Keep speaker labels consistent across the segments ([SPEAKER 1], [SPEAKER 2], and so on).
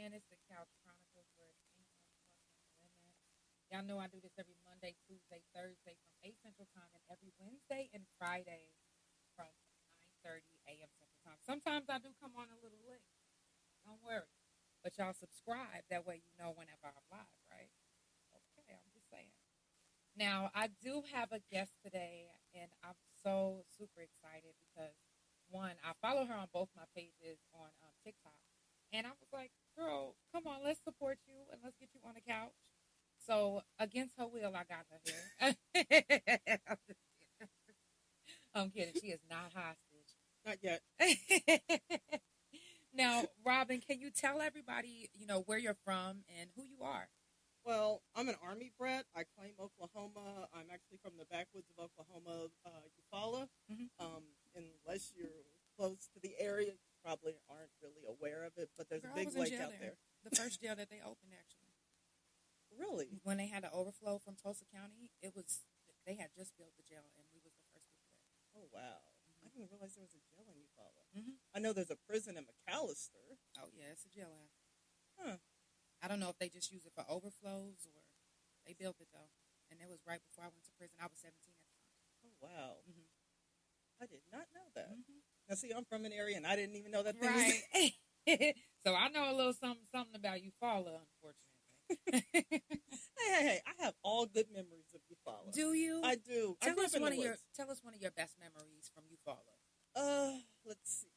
[SPEAKER 1] again. It's the Couch Chronicles where it ain't no limits. Y'all know I do this every Monday, Tuesday, Thursday from 8 Central Time, and every Wednesday and Friday from 9:30 a.m. Central Time. Sometimes I do come on a little late. Don't worry. But y'all subscribe. That way you know whenever I'm live, right? Okay, I'm just saying. Now, I do have a guest today, and I'm so super excited because, one, I follow her on both my pages on TikTok. And I was like, girl, come on, let's support you and let's get you on the couch. So, against her will, I got her here. I'm kidding. She is not hostage.
[SPEAKER 2] Not yet.
[SPEAKER 1] Now, Rahbin, can you tell everybody, where you're from and who you are?
[SPEAKER 2] Well, I'm an Army brat. I claim Oklahoma. I'm actually from the backwoods of Oklahoma, Eufaula.
[SPEAKER 1] Mm-hmm.
[SPEAKER 2] Unless you're close to the area, you probably aren't really aware of it, but there's a big lake out there.
[SPEAKER 1] The first jail that they opened, actually.
[SPEAKER 2] Really?
[SPEAKER 1] When they had an overflow from Tulsa County, they had just built the jail, and we was the first people there.
[SPEAKER 2] Oh, wow. I didn't realize there was a jail in Eufaula.
[SPEAKER 1] Mm-hmm.
[SPEAKER 2] I know there's a prison in McAllister.
[SPEAKER 1] Oh, yeah, it's a jailhouse.
[SPEAKER 2] Huh.
[SPEAKER 1] I don't know if they just use it for overflows or they built it, though. And it was right before I went to prison. I was 17 at the time.
[SPEAKER 2] Oh, wow.
[SPEAKER 1] Mm-hmm.
[SPEAKER 2] I did not know that.
[SPEAKER 1] Mm-hmm.
[SPEAKER 2] Now, see, I'm from an area, and I didn't even know that thing
[SPEAKER 1] right. So I know a little something about Eufaula, unfortunately.
[SPEAKER 2] Hey, I have all good memories of Eufaula.
[SPEAKER 1] Do you?
[SPEAKER 2] I do.
[SPEAKER 1] Tell us one of your best memories from Eufaula.
[SPEAKER 2] Let's see.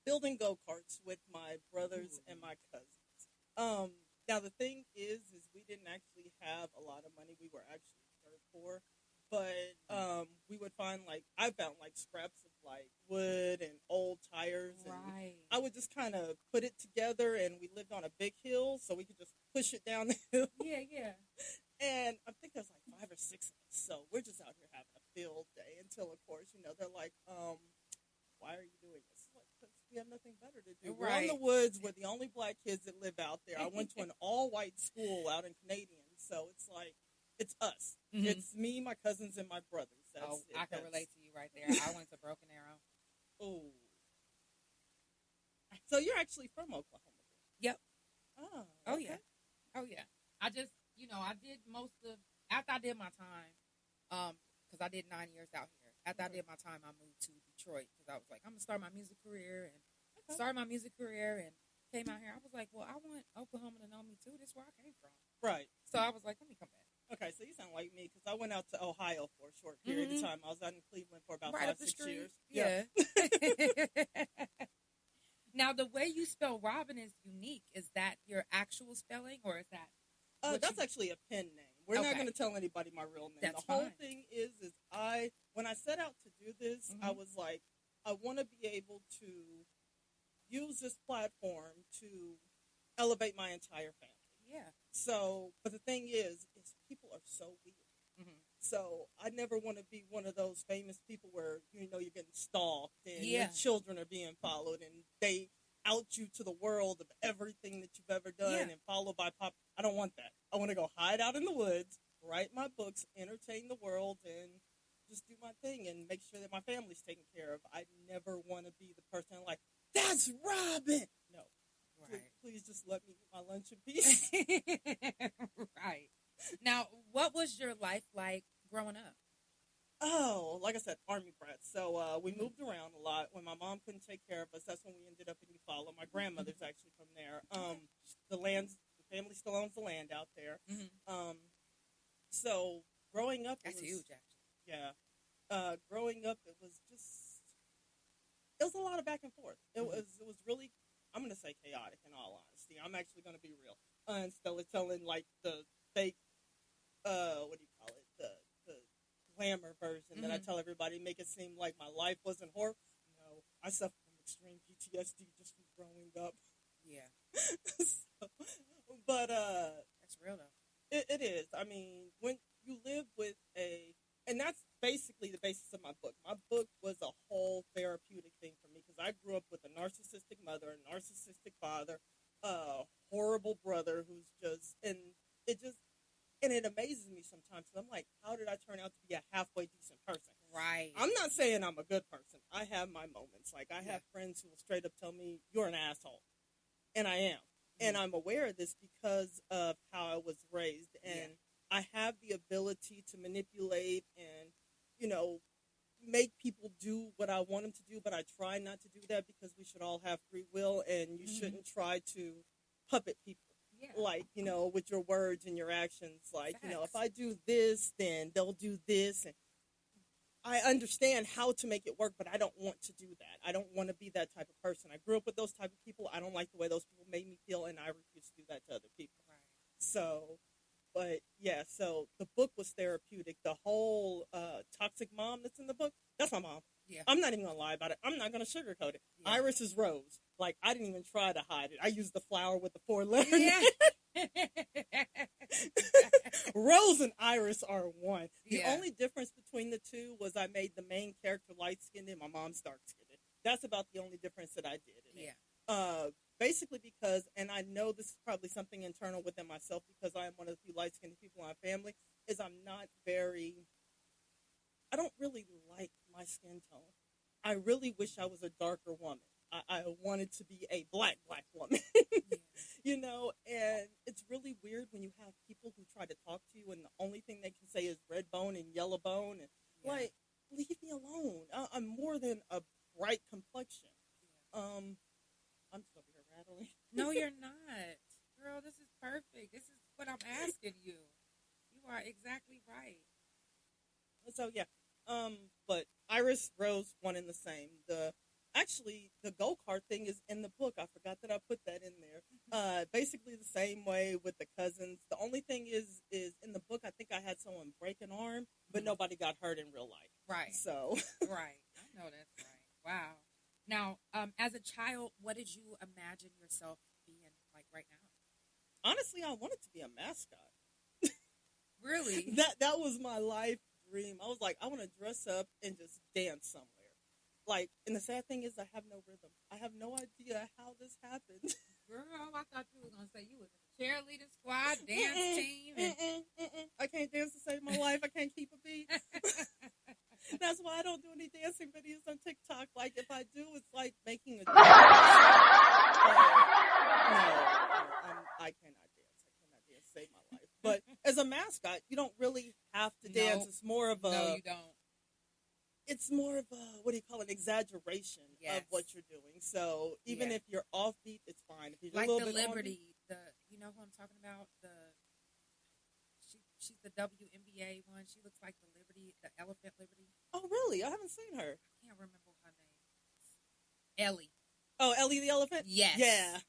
[SPEAKER 2] Building go-karts with my brothers and my cousins. Now the thing is we didn't actually have a lot of money. We were actually dirt poor, but we would find I found scraps of wood and old tires, and
[SPEAKER 1] right.
[SPEAKER 2] I would just kind of put it together. And we lived on a big hill, so we could just push it down the hill.
[SPEAKER 1] Yeah.
[SPEAKER 2] And I think there's 5 or 6 of us, so we're just out here having a field day until, of course, they're like, why are you doing this? Because we have nothing better to do.
[SPEAKER 1] Right.
[SPEAKER 2] We're in the woods. We're the only black kids that live out there. I went to an all-white school out in Canadian, so it's us.
[SPEAKER 1] Mm-hmm.
[SPEAKER 2] It's me, my cousins, and my brothers.
[SPEAKER 1] I can relate to you right there. I went to Broken Arrow.
[SPEAKER 2] Oh. So you're actually from Oklahoma?
[SPEAKER 1] Yep.
[SPEAKER 2] Oh,
[SPEAKER 1] okay.
[SPEAKER 2] Yeah.
[SPEAKER 1] Oh, yeah. I just, I did after I did my time, because I did 9 years out here. After I did my time, I moved to Detroit because I was like, I'm going to start my music career. And started my music career and came out here. I was like, well, I want Oklahoma to know me too. This is where I came from.
[SPEAKER 2] Right.
[SPEAKER 1] So I was like, let me come back.
[SPEAKER 2] Okay, so you sound like me because I went out to Ohio for a short period of time. I was out in Cleveland for about
[SPEAKER 1] right
[SPEAKER 2] 5-6 years.
[SPEAKER 1] Yeah. Now, the way you spell Rahbin is unique. Is that your actual spelling or is that?
[SPEAKER 2] That's actually a pen name. We're not going to tell anybody my real name.
[SPEAKER 1] That's
[SPEAKER 2] the whole
[SPEAKER 1] fine.
[SPEAKER 2] thing is when I set out to do this, I was like, I want to be able to use this platform to elevate my entire family.
[SPEAKER 1] Yeah.
[SPEAKER 2] So, but the thing is people are so weird.
[SPEAKER 1] Mm-hmm.
[SPEAKER 2] So I never want to be one of those famous people where, you're getting stalked and
[SPEAKER 1] Yeah.
[SPEAKER 2] your children are being followed and they out you to the world of everything that you've ever done and followed by pop. I don't want that. I want to go hide out in the woods, write my books, entertain the world, and just do my thing and make sure that my family's taken care of. I never want to be the person like, that's Rahbin. No.
[SPEAKER 1] Right.
[SPEAKER 2] Please just let me eat my lunch in peace.
[SPEAKER 1] Right. Now, what was your life like growing up?
[SPEAKER 2] Oh, like I said, Army brats. So we moved around a lot. When my mom couldn't take care of us, that's when we ended up in Eufaula. My grandmother's actually from there. The family still owns the land out there.
[SPEAKER 1] Mm-hmm.
[SPEAKER 2] So growing up,
[SPEAKER 1] that's huge, actually.
[SPEAKER 2] Yeah. Growing up, it was a lot of back and forth. It was really, I'm going to say chaotic in all honesty. I'm actually going to be real. Instead of telling the fake, what do you call it? The glamour version that I tell everybody, make it seem like my life wasn't horrible. No, I suffered from extreme PTSD just from growing up.
[SPEAKER 1] Yeah.
[SPEAKER 2] But
[SPEAKER 1] that's real though.
[SPEAKER 2] It is. I mean, when you live with and that's basically the basis of my book. My book was a whole therapeutic thing for me because I grew up with a narcissistic mother, a narcissistic father, a horrible brother who's and it amazes me sometimes. I'm like, how did I turn out to be a halfway decent person?
[SPEAKER 1] Right.
[SPEAKER 2] I'm not saying I'm a good person. I have my moments. I have friends who will straight up tell me, you're an asshole. And I am. And I'm aware of this because of how I was raised. And I have the ability to manipulate and, make people do what I want them to do, but I try not to do that because we should all have free will, and you shouldn't try to puppet people. Like, with your words and your actions. Like, if I do this, then they'll do this. And I understand how to make it work, but I don't want to do that. I don't want to be that type of person. I grew up with those type of people. I don't like the way those people made me feel, and I refuse to do that to other people. Right. So, but yeah, so the book was therapeutic. The whole toxic mom that's in the book, that's my mom. Yeah. I'm not even going to lie about it. I'm not going to sugarcoat it. Yeah. Iris is Rose. Like, I didn't even try to hide it. I used the flower with the 4 letters. Yeah. Rose and Iris are one. The only difference between the two was I made the main character light-skinned and my mom's dark-skinned. That's about the only difference that I did in it. Basically because, and I know this is probably something internal within myself because I am one of the few light-skinned people in my family, is I don't really like my skin tone. I really wish I was a darker woman. I wanted to be a black woman, and it's really weird when you have people who try to talk to you and the only thing they can say is red bone and yellow bone, and like, leave me alone. I'm more than a bright complexion. I'm just over here rattling.
[SPEAKER 1] No, you're not. Girl, this is perfect. This is what I'm asking you. You are exactly right.
[SPEAKER 2] So, yeah. But Iris, Rose, one and the same. Actually, the go-kart thing is in the book. I forgot that I put that in there. Basically the same way with the cousins. The only thing is in the book, I think I had someone break an arm, but nobody got hurt in real life.
[SPEAKER 1] Right.
[SPEAKER 2] So.
[SPEAKER 1] Right. I know that's right. Wow. Now, as a child, what did you imagine yourself being like right now?
[SPEAKER 2] Honestly, I wanted to be a mascot.
[SPEAKER 1] Really?
[SPEAKER 2] That was my life dream. I was like, I want to dress up and just dance somewhere. Like, and the sad thing is I have no rhythm. I have no idea how this happened.
[SPEAKER 1] Girl, I thought you were going to say you was in a cheerleading squad, dance team. And...
[SPEAKER 2] I can't dance to save my life. I can't keep a beat. That's why I don't do any dancing videos on TikTok. Like, if I do, it's like making a... I cannot dance. I cannot dance to save my life. But as a mascot, you don't really have to dance. It's more of a...
[SPEAKER 1] No, you don't.
[SPEAKER 2] It's more of a, an exaggeration of what you're doing. So even if you're offbeat, it's fine. If you're
[SPEAKER 1] like
[SPEAKER 2] a little
[SPEAKER 1] the
[SPEAKER 2] bit
[SPEAKER 1] Liberty, you know who I'm talking about? She's the WNBA one. She looks like the Liberty, the elephant Liberty.
[SPEAKER 2] Oh, really? I haven't seen her.
[SPEAKER 1] I can't remember her name. Ellie.
[SPEAKER 2] Oh, Ellie the elephant?
[SPEAKER 1] Yes.
[SPEAKER 2] Yeah.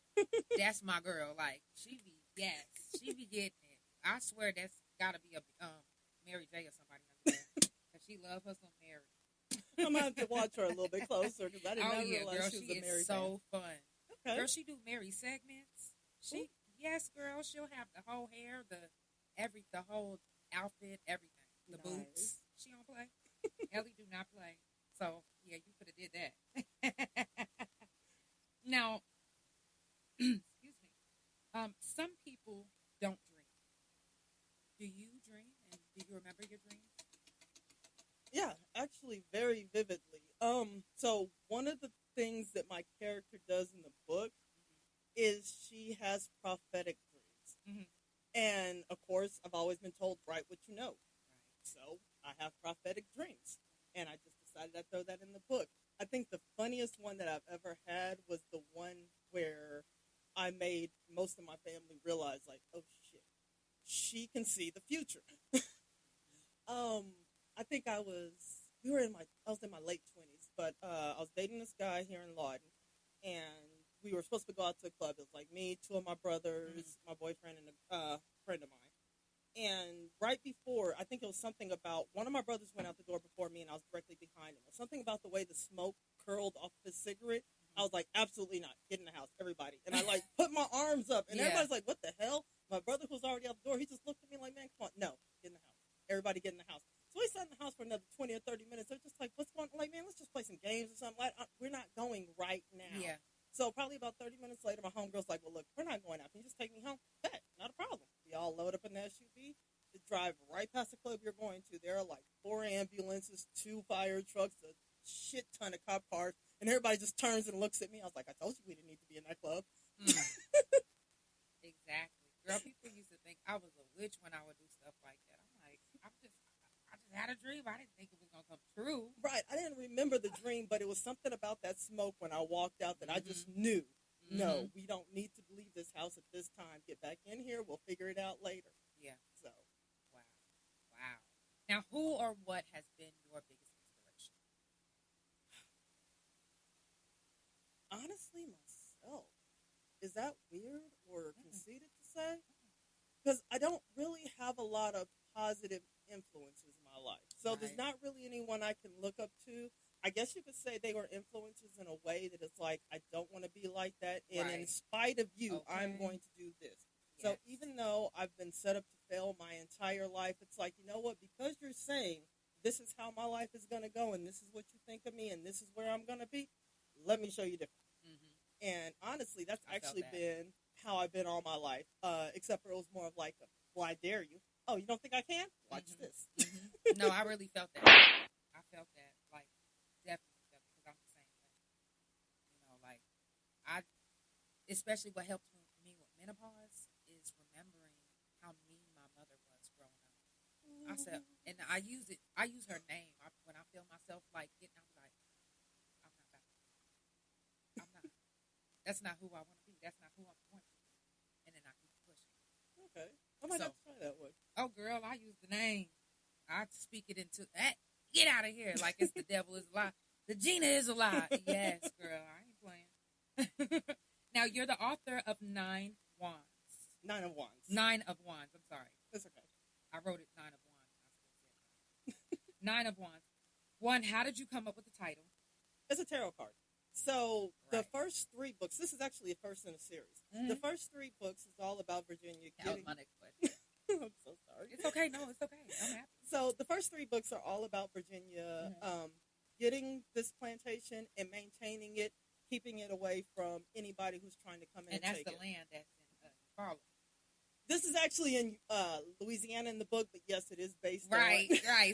[SPEAKER 1] That's my girl. Like, she be getting it. I swear that's got to be a Mary J or somebody under there. Because she loves her some Mary.
[SPEAKER 2] I'm going to have to watch her a little bit closer because I did not realize
[SPEAKER 1] girl,
[SPEAKER 2] she was a Mary
[SPEAKER 1] is so
[SPEAKER 2] fan.
[SPEAKER 1] fun.
[SPEAKER 2] Okay.
[SPEAKER 1] Girl, she do Mary segments. Yes, girl, she'll have the whole hair, the whole outfit, everything. The boots. She don't play. Ellie do not play. So, yeah, you could have did that. Now, excuse me. Some people don't dream. Do you dream? And do you remember your dreams?
[SPEAKER 2] Yeah, actually, very vividly. So one of the things that my character does in the book is she has prophetic dreams. Mm-hmm. And, of course, I've always been told, write what you know. Right. So I have prophetic dreams. And I just decided I'd throw that in the book. I think the funniest one that I've ever had was the one where I made most of my family realize, like, oh, shit, she can see the future. I think I was in my late 20s, but I was dating this guy here in Lawton, and we were supposed to go out to a club. It was like me, 2 of my brothers, my boyfriend, and a friend of mine. And right before, I think it was something about, one of my brothers went out the door before me, and I was directly behind him. It was something about the way the smoke curled off his cigarette. I was like, absolutely not. Get in the house, everybody. And I, like, put my arms up, and everybody's like, what the hell? My brother who was already out the door, he just looked at me like, man, come on. No, get in the house. Everybody get in the house. So we sat in the house for another 20 or 30 minutes. They're just like, what's going on? Like, man, let's just play some games or something. Like, we're not going right now. Yeah. So probably about 30 minutes later, my homegirl's like, well, look, we're not going out. Can you just take me home? Bet, not a problem. We all load up in the SUV to drive right past the club you're going to. There are like 4 ambulances, 2 fire trucks, a shit ton of cop cars. And everybody just turns and looks at me. I was like, I told you we didn't need to be in that club. remember the dream, but it was something about that smoke when I walked out that I just knew. No, we don't need to leave this house at this time. Get back in here. We'll figure it out later.
[SPEAKER 1] Yeah.
[SPEAKER 2] So.
[SPEAKER 1] Wow. Now, who or what has been your biggest inspiration?
[SPEAKER 2] Honestly, myself. Is that weird or conceited to say? Because I don't really have a lot of positive influences in my life. So there's not really anyone I can look up to. I guess you could say they were influences in a way that it's like, I don't want to be like that. And in spite of you, I'm going to do this. Yes. So even though I've been set up to fail my entire life, it's like, you know what? Because you're saying this is how my life is going to go and this is what you think of me and this is where I'm going to be, let me show you different. And honestly, that's actually been how I've been all my life, except for it was more of like, well, I dare you. Oh, you don't think I can? Watch this.
[SPEAKER 1] No, I really felt that. I felt that, like, definitely felt it, because I'm the same way. You know, like, especially what helped me with menopause is remembering how mean my mother was growing up. I said, and I use her name. When I feel myself, like, getting, I'm like, I'm not. That's not who I want to be. That's not who I'm going to be. And then I keep pushing.
[SPEAKER 2] Okay. I might have to try that one.
[SPEAKER 1] Oh, girl, I use the name. I speak it into that. Get out of here. Like it's the devil is a lie. The Gina is a lie. Yes, girl. I ain't playing. Now, you're the author of 9 Wands.
[SPEAKER 2] 9 of Wands.
[SPEAKER 1] 9 of Wands. I'm sorry.
[SPEAKER 2] That's okay.
[SPEAKER 1] I wrote it 9 of Wands. I still said it. 9 of Wands. One, how did you come up with the title?
[SPEAKER 2] It's a tarot card. So the first 3 books, this is actually a first in a series. The first 3 books is all about Virginia
[SPEAKER 1] That was my next question.
[SPEAKER 2] I'm so sorry.
[SPEAKER 1] It's okay. No, it's okay. I'm happy.
[SPEAKER 2] So the first 3 books are all about Virginia getting this plantation and maintaining it, keeping it away from anybody who's trying to come in and take it.
[SPEAKER 1] And that's the land that's in Harlem.
[SPEAKER 2] This is actually in Louisiana in the book, but yes, it is based on...
[SPEAKER 1] Right.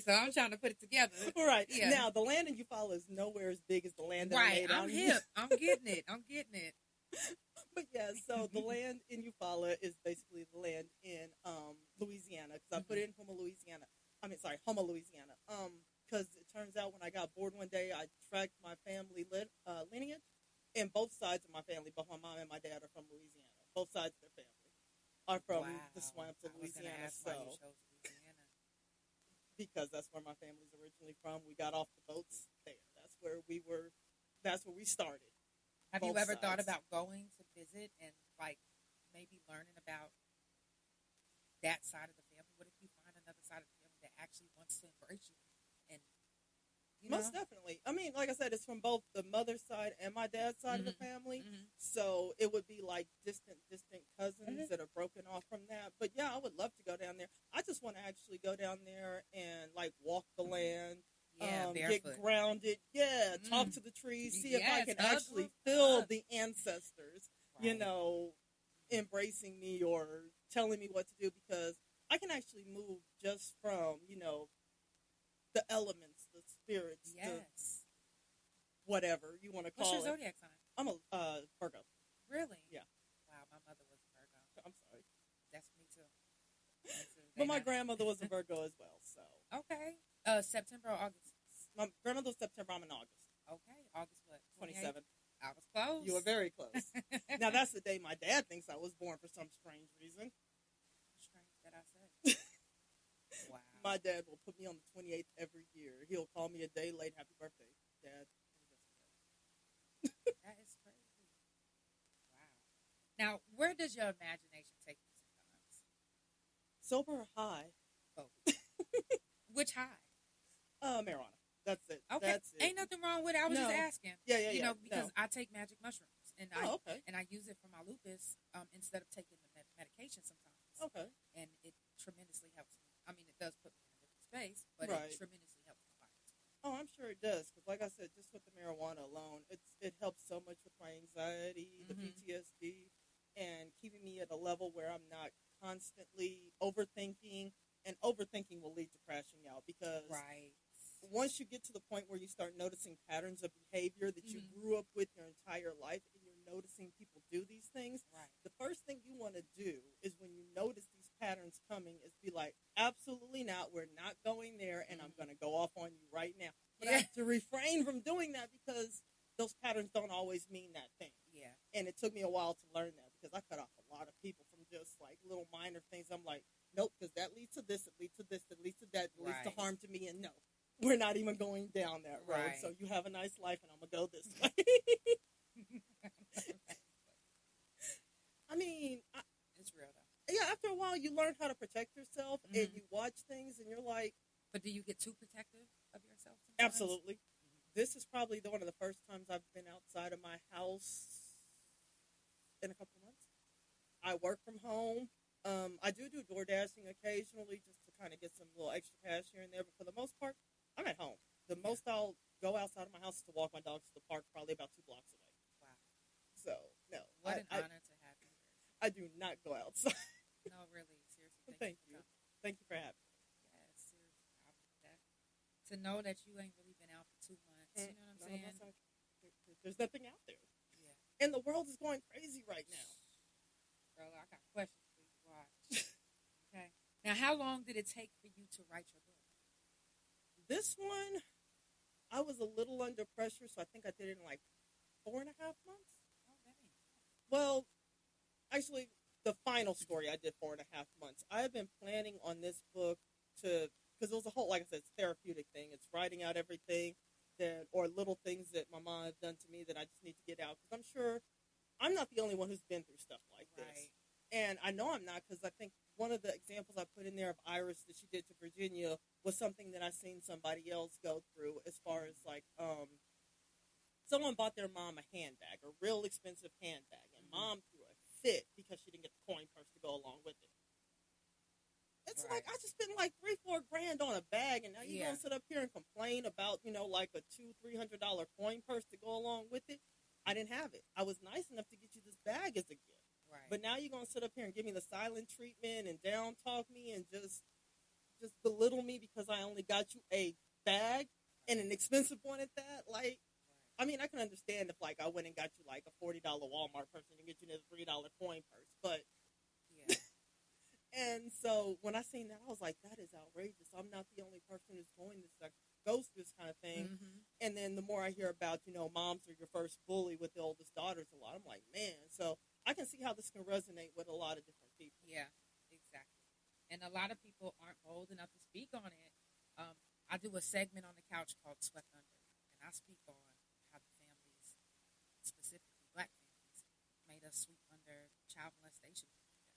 [SPEAKER 1] So I'm trying to put it together.
[SPEAKER 2] Right. Yeah. Now, the land in Eufaula is nowhere as big as the land that I made on...
[SPEAKER 1] I'm hip. I'm getting it.
[SPEAKER 2] But yeah, so the land in Eufaula is basically the land in Louisiana, because I put it in Houma, Louisiana. Because it turns out when I got bored one day, I tracked my family lineage, and both sides of my family, both my mom and my dad, are from Louisiana. Both sides of their family are from the swamps of Louisiana. So, because that's where my family's originally from. We got off the boats there. That's where we were. That's where we started.
[SPEAKER 1] Have you ever thought about going to visit and like maybe learning about that side of the family? What if you find another side of the family that actually wants to embrace you? And
[SPEAKER 2] most definitely. I mean, like I said, it's from both the mother's side and my dad's side of the family. So it would be like distant cousins that are broken off from that. But yeah, I would love to go down there. I just want to actually go down there and like walk the land. Get grounded. Yeah, talk to the trees. See if I can actually feel the ancestors, you know, embracing me or telling me what to do, because I can actually move just from, you know, the elements, the spirits, the whatever you want to call it.
[SPEAKER 1] What's your zodiac sign?
[SPEAKER 2] I'm a Virgo.
[SPEAKER 1] Really?
[SPEAKER 2] Yeah.
[SPEAKER 1] Wow, my mother was a Virgo.
[SPEAKER 2] I'm sorry.
[SPEAKER 1] That's me too.
[SPEAKER 2] But my grandmother was a Virgo as well, so.
[SPEAKER 1] Okay. September or August?
[SPEAKER 2] My grandmother was September, I'm in August.
[SPEAKER 1] Okay. August what?
[SPEAKER 2] 27th.
[SPEAKER 1] I was close.
[SPEAKER 2] You were very close. Now, that's the day my dad thinks I was born for some strange reason.
[SPEAKER 1] Strange that I said. Wow.
[SPEAKER 2] My dad will put me on the 28th every year. He'll call me a day late. Happy birthday, Dad.
[SPEAKER 1] That is crazy. Wow. Now, where does your imagination take you sometimes?
[SPEAKER 2] Sober or high?
[SPEAKER 1] Both. Which high?
[SPEAKER 2] Marijuana. That's it.
[SPEAKER 1] Okay.
[SPEAKER 2] That's it.
[SPEAKER 1] Ain't nothing wrong with it. I was just asking.
[SPEAKER 2] Yeah.
[SPEAKER 1] You know, because I take magic mushrooms. And I use it for my lupus instead of taking the medication sometimes.
[SPEAKER 2] Okay.
[SPEAKER 1] And it tremendously helps me. I mean, it does put me in a different space, but it tremendously helps my body.
[SPEAKER 2] Oh, I'm sure it does. Because like I said, just with the marijuana alone, it helps so much with my anxiety, the PTSD, and keeping me at a level where I'm not constantly overthinking. And overthinking will lead to crashing out, because once you get to the point where you start noticing patterns of behavior that you grew up with your entire life, and you're noticing people do these things, the first thing you want to do is, when you notice these patterns coming, is be like, absolutely not, we're not going there, and I'm going to go off on you right now. But I have to refrain from doing that because those patterns don't always mean that thing.
[SPEAKER 1] Yeah.
[SPEAKER 2] And it took me a while to learn that because I cut off a lot of people from just like little minor things. I'm like, nope, because that leads to this, it leads to this, it leads to that, it leads to harm to me. And no, we're not even going down that road.
[SPEAKER 1] Right.
[SPEAKER 2] So you have a nice life and I'm going to go this way. I mean,
[SPEAKER 1] it's real though.
[SPEAKER 2] Yeah, after a while you learn how to protect yourself and you watch things and you're like.
[SPEAKER 1] But do you get too protective of yourself sometimes?
[SPEAKER 2] Absolutely. This is probably one of the first times I've been outside of my house in a couple of months. I work from home. I do door dashing occasionally just to kind of get some little extra cash here and there. But for the most part, I'm at home. The most I'll go outside of my house is to walk my dogs to the park, probably about 2 blocks away.
[SPEAKER 1] Wow.
[SPEAKER 2] So, no.
[SPEAKER 1] What an honor to have you here.
[SPEAKER 2] I do not go outside.
[SPEAKER 1] No, really. Seriously.
[SPEAKER 2] Thank you. Thank you for having me.
[SPEAKER 1] Yes, seriously. I want that. To know that you ain't really been out for 2 months. You know what I'm saying?
[SPEAKER 2] There's nothing out there.
[SPEAKER 1] Yeah.
[SPEAKER 2] And the world is going crazy right now.
[SPEAKER 1] Girl, I got questions for you. Watch. Okay. Now, how long did it take for you to write your book?
[SPEAKER 2] This one, I was a little under pressure, so I think I did it in like 4.5 months.
[SPEAKER 1] Oh, that ain't bad.
[SPEAKER 2] Well, actually, the final story I did 4.5 months. I have been planning on this book because it was a whole, like I said, it's a therapeutic thing. It's writing out everything or little things that my mom has done to me that I just need to get out. Because I'm sure I'm not the only one who's been through stuff like this. And I know I'm not because I think one of the examples I put in there of Iris that she did to Virginia was something that I seen somebody else go through as far as like someone bought their mom a handbag, a real expensive handbag, and mom threw a fit because she didn't get the coin purse to go along with it. It's like I just spent like $3-4 grand on a bag, and now you're gonna sit up here and complain about like a $200-300 coin purse to go along with it. I didn't have it. I was nice enough to get you this bag as a gift, but now you're gonna sit up here and give me the silent treatment and down talk me and just belittle me because I only got you a bag and an expensive one at that. Like, I mean, I can understand if like I went and got you like a $40 Walmart purse and get you a $3 coin purse, but. And so when I seen that, I was like, that is outrageous. I'm not the only person who's goes through this kind of thing. And then the more I hear about, moms are your first bully with the oldest daughters a lot, I'm like, man. So I can see how this can resonate with a lot of different people.
[SPEAKER 1] Yeah, exactly. And a lot of people aren't bold enough to speak on it. I do a segment on the couch called Swept Under, and I speak on how the families, specifically black families, made us sweep under child molestation.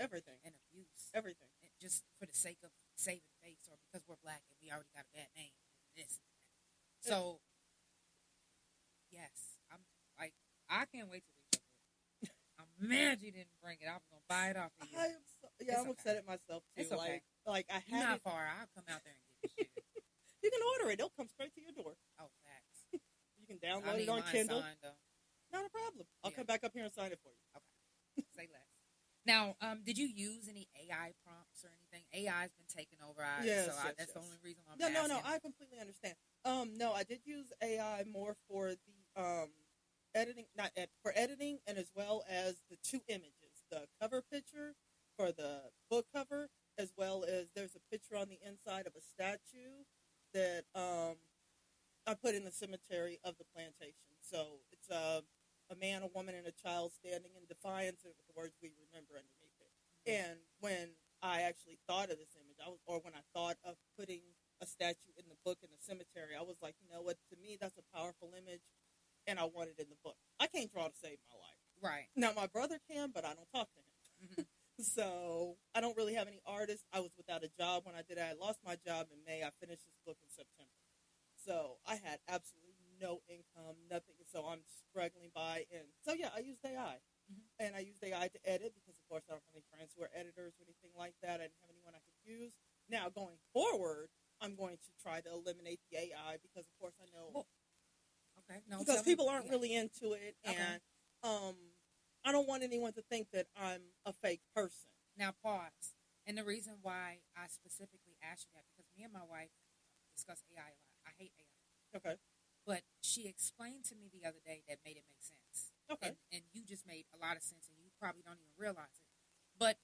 [SPEAKER 2] Everything.
[SPEAKER 1] And abuse.
[SPEAKER 2] Everything.
[SPEAKER 1] And just for the sake of saving face or because we're black and we already got a bad name. This and that. So, yes. I can't wait to read your book. I'm mad you didn't bring it. I was going to buy it off of you.
[SPEAKER 2] I'm upset at myself, too.
[SPEAKER 1] It's okay.
[SPEAKER 2] Like I had
[SPEAKER 1] You're not far. I'll come out there and get you shit.
[SPEAKER 2] You can order it. It'll come straight to your door.
[SPEAKER 1] Oh, facts.
[SPEAKER 2] You can download it on Kindle.
[SPEAKER 1] Signed,
[SPEAKER 2] not a problem. I'll come back up here and sign it for you.
[SPEAKER 1] Okay. Say less. Now, did you use any AI prompts or anything? AI's been taking over. That's the only reason I'm asking.
[SPEAKER 2] No, I completely understand. No, I did use AI more for the editing, for editing, and as well as the 2 images, the cover picture for the book cover, as well as there's a picture on the inside of a statue that I put in the cemetery of the plantation. So it's a man, a woman, and a child standing in defiance with the words "we remember" underneath it. And when I actually thought of this image, when I thought of putting a statue in the book in the cemetery, I was like, you know what? To me, that's a powerful image, and I want it in the book. I can't draw to save my life.
[SPEAKER 1] Right.
[SPEAKER 2] Now, my brother can, but I don't talk to him. So I don't really have any artists. I was without a job when I did it. I lost my job in May. I finished this book in September. So I had absolutely no income, nothing. So I'm struggling by. And so, yeah, I used AI. And I used AI to edit because, of course, I don't have any friends who are editors or anything like that. I didn't have anyone I could use. Now, going forward, I'm going to try to eliminate the AI because, of course, I know.
[SPEAKER 1] Well, okay. No,
[SPEAKER 2] because people aren't really into it. And I don't want anyone to think that I'm a fake person.
[SPEAKER 1] Now, pause. And the reason why I specifically asked you that, because me and my wife discuss AI a lot. I hate AI.
[SPEAKER 2] Okay.
[SPEAKER 1] But she explained to me the other day that made it make sense.
[SPEAKER 2] Okay.
[SPEAKER 1] And you just made a lot of sense, and you probably don't even realize it. But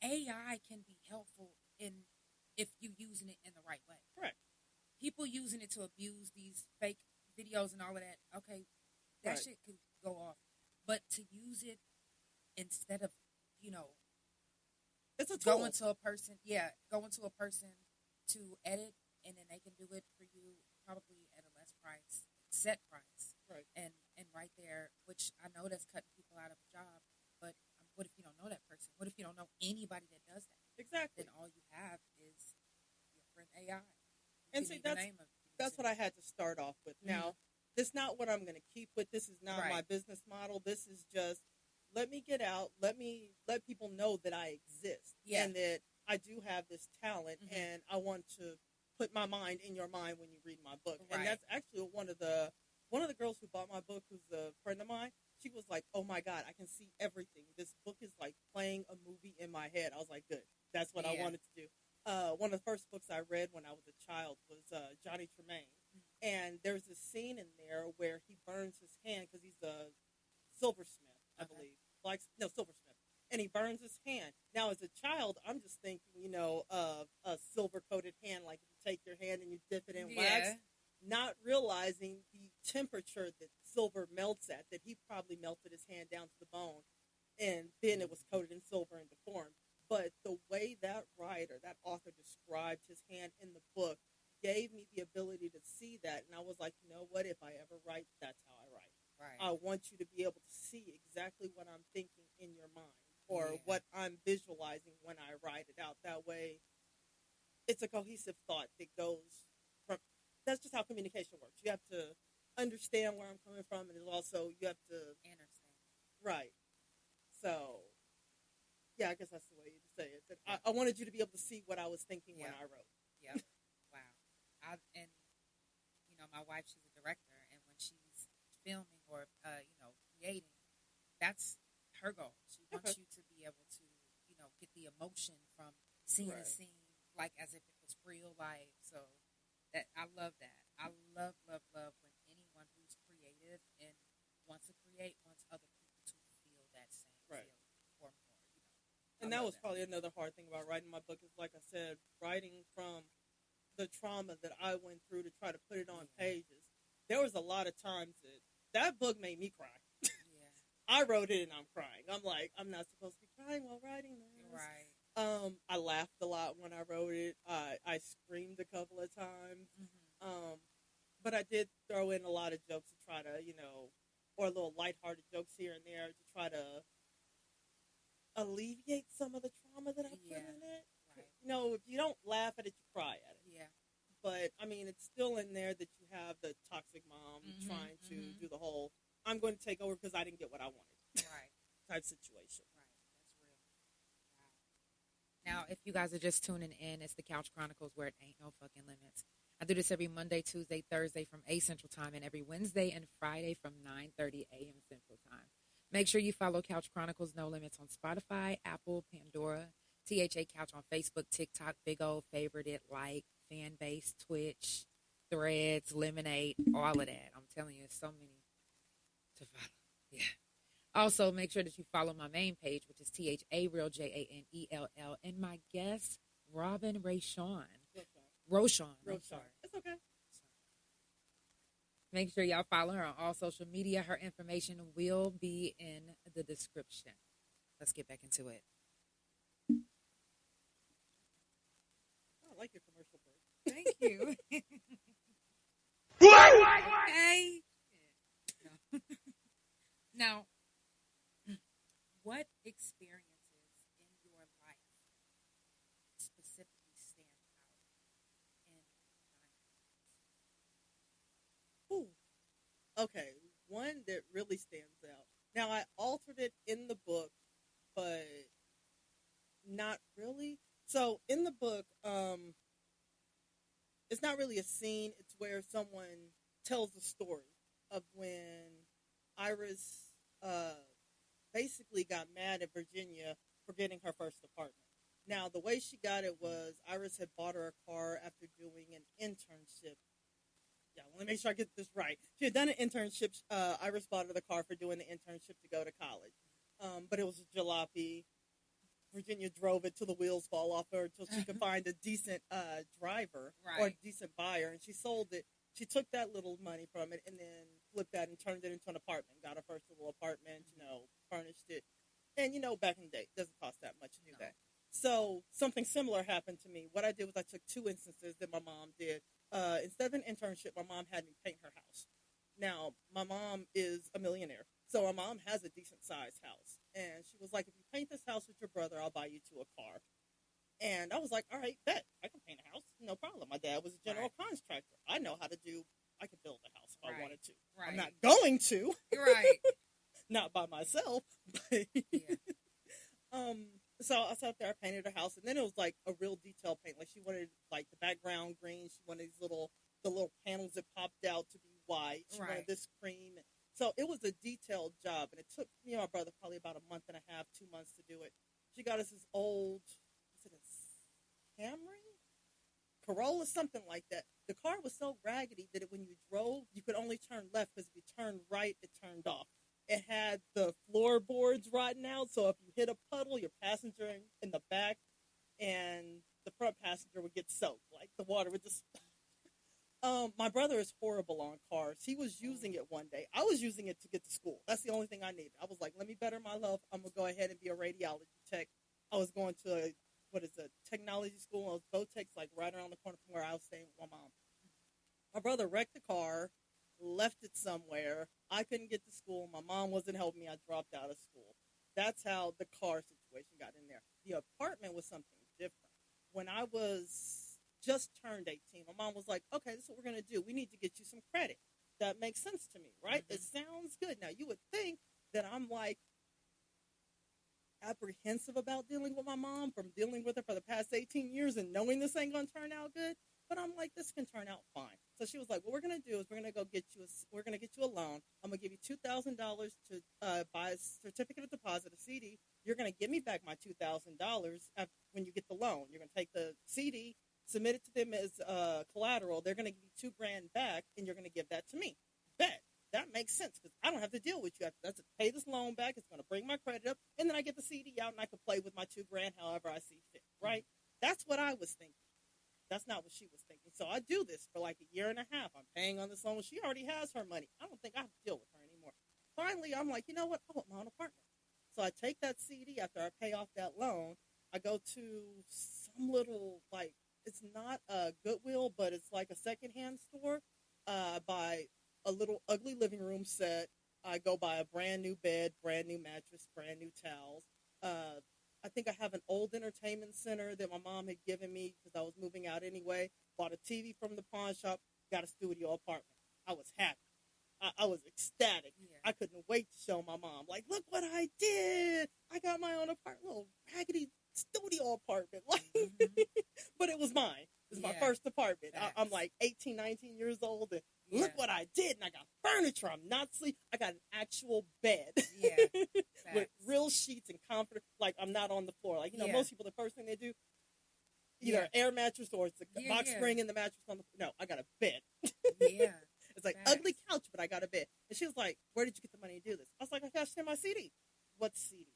[SPEAKER 1] AI can be helpful if you're using it in the right way.
[SPEAKER 2] Correct.
[SPEAKER 1] people using it to abuse these fake videos and all of that, okay, that shit could go off. But to use it instead of,
[SPEAKER 2] it's a tool.
[SPEAKER 1] going to a person to edit, and then they can do it for you probably at a less price, set price.
[SPEAKER 2] Right.
[SPEAKER 1] And right there, which I know that's cutting people out of a job, but what if you don't know that person? What if you don't know anybody that does that?
[SPEAKER 2] Exactly.
[SPEAKER 1] Then all you have is your friend AI.
[SPEAKER 2] And see, that's what I had to start off with. Mm-hmm. Now, this is not what I'm going to keep with. This is not my business model. This is just, let me get out. Let people know that I exist. Yeah. And that I do have this talent, and I want to put my mind in your mind when you read my book. Right. And that's actually one of the girls who bought my book, who's a friend of mine. She was like, "Oh my God, I can see everything. This book is like playing a movie in my head." I was like, "Good. That's what I wanted to do." One of the first books I read when I was a child was Johnny Tremaine. And there's a scene in there where he burns his hand because he's a silversmith, I believe. Silversmith. And he burns his hand. Now, as a child, I'm just thinking, of a silver-coated hand, like if you take your hand and you dip it in wax, not realizing the temperature that silver melts at, that he probably melted his hand down to the bone, and then it was coated in silver and deformed. But the way that author described his hand in the book gave me the ability to see that. And I was like, you know what? If I ever write, that's how I write. Right. I want you to be able to see exactly what I'm thinking in your mind, or what I'm visualizing when I write it out. That way, it's a cohesive thought that goes from. That's just how communication works. You have to understand where I'm coming from, and also you have to
[SPEAKER 1] understand.
[SPEAKER 2] Right. So, yeah, I guess that's the way you say it. But I wanted you to be able to see what I was thinking when I wrote.
[SPEAKER 1] Yep. Wow. My wife, she's a director, and when she's filming or creating, that's her goal. She wants you to be able to get the emotion from seeing a scene like as if it was real life. So that I love that. I love when anyone who's creative and wants to create wants other people to feel that same feeling or more.
[SPEAKER 2] And that was probably another hard thing about writing my book is, like I said, writing from the trauma that I went through to try to put it on pages. There was a lot of times that book made me cry. Yeah. I wrote it and I'm crying. I'm like, I'm not supposed to be crying while writing this.
[SPEAKER 1] Right.
[SPEAKER 2] I laughed a lot when I wrote it. I screamed a couple of times. Mm-hmm. But I did throw in a lot of jokes to try to, or little lighthearted jokes here and there to try to alleviate some of the trauma that I put in it. Right. If you don't laugh at it, you cry at it. Yeah. But, it's still in there that you have the toxic mom trying to do the whole, I'm going to take over because I didn't get what I wanted.
[SPEAKER 1] Right.
[SPEAKER 2] Type situation.
[SPEAKER 1] Right. That's real. Wow. Now, if you guys are just tuning in, it's the Couch Chronicles where it ain't no fucking limits. I do this every Monday, Tuesday, Thursday from 8 Central Time, and every Wednesday and Friday from 9:30 a.m. Central Time. Make sure you follow Couch Chronicles No Limits on Spotify, Apple, Pandora, THA Couch on Facebook, TikTok, Big Old Favorite It, like, Fan Base, Twitch, Threads, Lemonade, all of that. I'm telling you, so many to follow. Yeah. Also, make sure that you follow my main page, which is THA Real, JANELL, and my guest, Rahbin Reaux-Shons. Reaux-Shons.
[SPEAKER 2] Sorry. It's okay.
[SPEAKER 1] Make sure y'all follow her on all social media. Her information will be in the description. Let's get back into it.
[SPEAKER 2] I like your commercial break.
[SPEAKER 1] Thank you. Hey. No. Now, what experiences in your life specifically stand out in 9 months?
[SPEAKER 2] Ooh. Okay, one that really stands out. Now, I altered it in the book, but not really. So, in the book, it's not really a scene. It's where someone tells the story of when Iris basically got mad at Virginia for getting her first apartment. Now, the way she got it was Iris had bought her a car after doing an internship. Yeah, let me make sure I get this right. She had done an internship. Iris bought her the car for doing the internship to go to college. But it was a jalopy. Virginia drove it till the wheels fall off her until she could find a decent driver or a decent buyer, and she sold it. She took that little money from it and then flipped that and turned it into an apartment. Got her first little apartment, furnished it. And, back in the day, it doesn't cost that much to do that. So something similar happened to me. What I did was I took two instances that my mom did. Instead of an internship, my mom had me paint her house. Now, my mom is a millionaire, so my mom has a decent-sized house. And she was like, if you paint this house with your brother, I'll buy you two a car. And I was like, all right, bet. I can paint a house. No problem. My dad was a general contractor. I know how to I could build a house if I wanted to.
[SPEAKER 1] Right.
[SPEAKER 2] I'm not going to.
[SPEAKER 1] Right.
[SPEAKER 2] Not by myself. But so I sat there, I painted a house, and then it was like a real detail paint. Like she wanted like the background green. She wanted the little panels that popped out to be white. She wanted this cream. So it was a detailed job, and it took me and my brother probably about a month and a half, 2 months to do it. She got us this old, was it a Camry? Corolla, something like that. The car was so raggedy that when you drove, you could only turn left because if you turned right, it turned off. It had the floorboards rotten out, so if you hit a puddle, your passenger in the back and the front passenger would get soaked. Like the water would just... my brother is horrible on cars. He was using it one day. I was using it to get to school. That's the only thing I needed. I was like, let me better my love. I'm going to go ahead and be a radiology tech. I was going to a technology school. I was Botex, like right around the corner from where I was staying with my mom. My brother wrecked the car, left it somewhere. I couldn't get to school. My mom wasn't helping me. I dropped out of school. That's how the car situation got in there. The apartment was something different. When I was just turned 18, my mom was like, okay, this is what we're going to do. We need to get you some credit. That makes sense to me, right? Mm-hmm. It sounds good. Now, you would think that I'm like apprehensive about dealing with my mom from dealing with her for the past 18 years and knowing this ain't going to turn out good. But I'm like, this can turn out fine. So she was like, what we're going to do is we're going to get you a loan. I'm going to give you $2,000 to buy a certificate of deposit, a CD. You're going to give me back my $2,000 when you get the loan. You're going to take the CD, submit it to them as collateral. They're going to give you $2,000 back, and you're going to give that to me. Bet. That makes sense because I don't have to deal with you. I have to pay this loan back. It's going to bring my credit up, and then I get the CD out, and I can play with my $2,000 however I see fit, right? That's what I was thinking. That's not what she was thinking. So I do this for like a year and a half. I'm paying on this loan. She already has her money. I don't think I have to deal with her anymore. Finally, I'm like, you know what? I want my own apartment. So I take that CD after I pay off that loan. I go to some little, like, it's not a Goodwill, but it's like a secondhand store. Buy a little ugly living room set. I go buy a brand new bed, brand new mattress, brand new towels. I think I have an old entertainment center that my mom had given me because I was moving out anyway. Bought a TV from the pawn shop, got a studio apartment. I was happy. I was ecstatic. Yeah. I couldn't wait to show my mom, like, look what I did. I got my own apartment, little raggedy studio apartment. But it was mine. It was my first apartment. I'm like 18, 19 years old, and look what I did. And I got furniture. I'm not sleeping. I got an actual bed with real sheets and comforter. Like, I'm not on the floor. Like, most people, the first thing they do, either air mattress or it's a box spring in the mattress on the floor. No, I got a bed. It's like ugly couch, but I got a bed. And she was like, where did you get the money to do this? I was like, I cashed in my CD. What CD?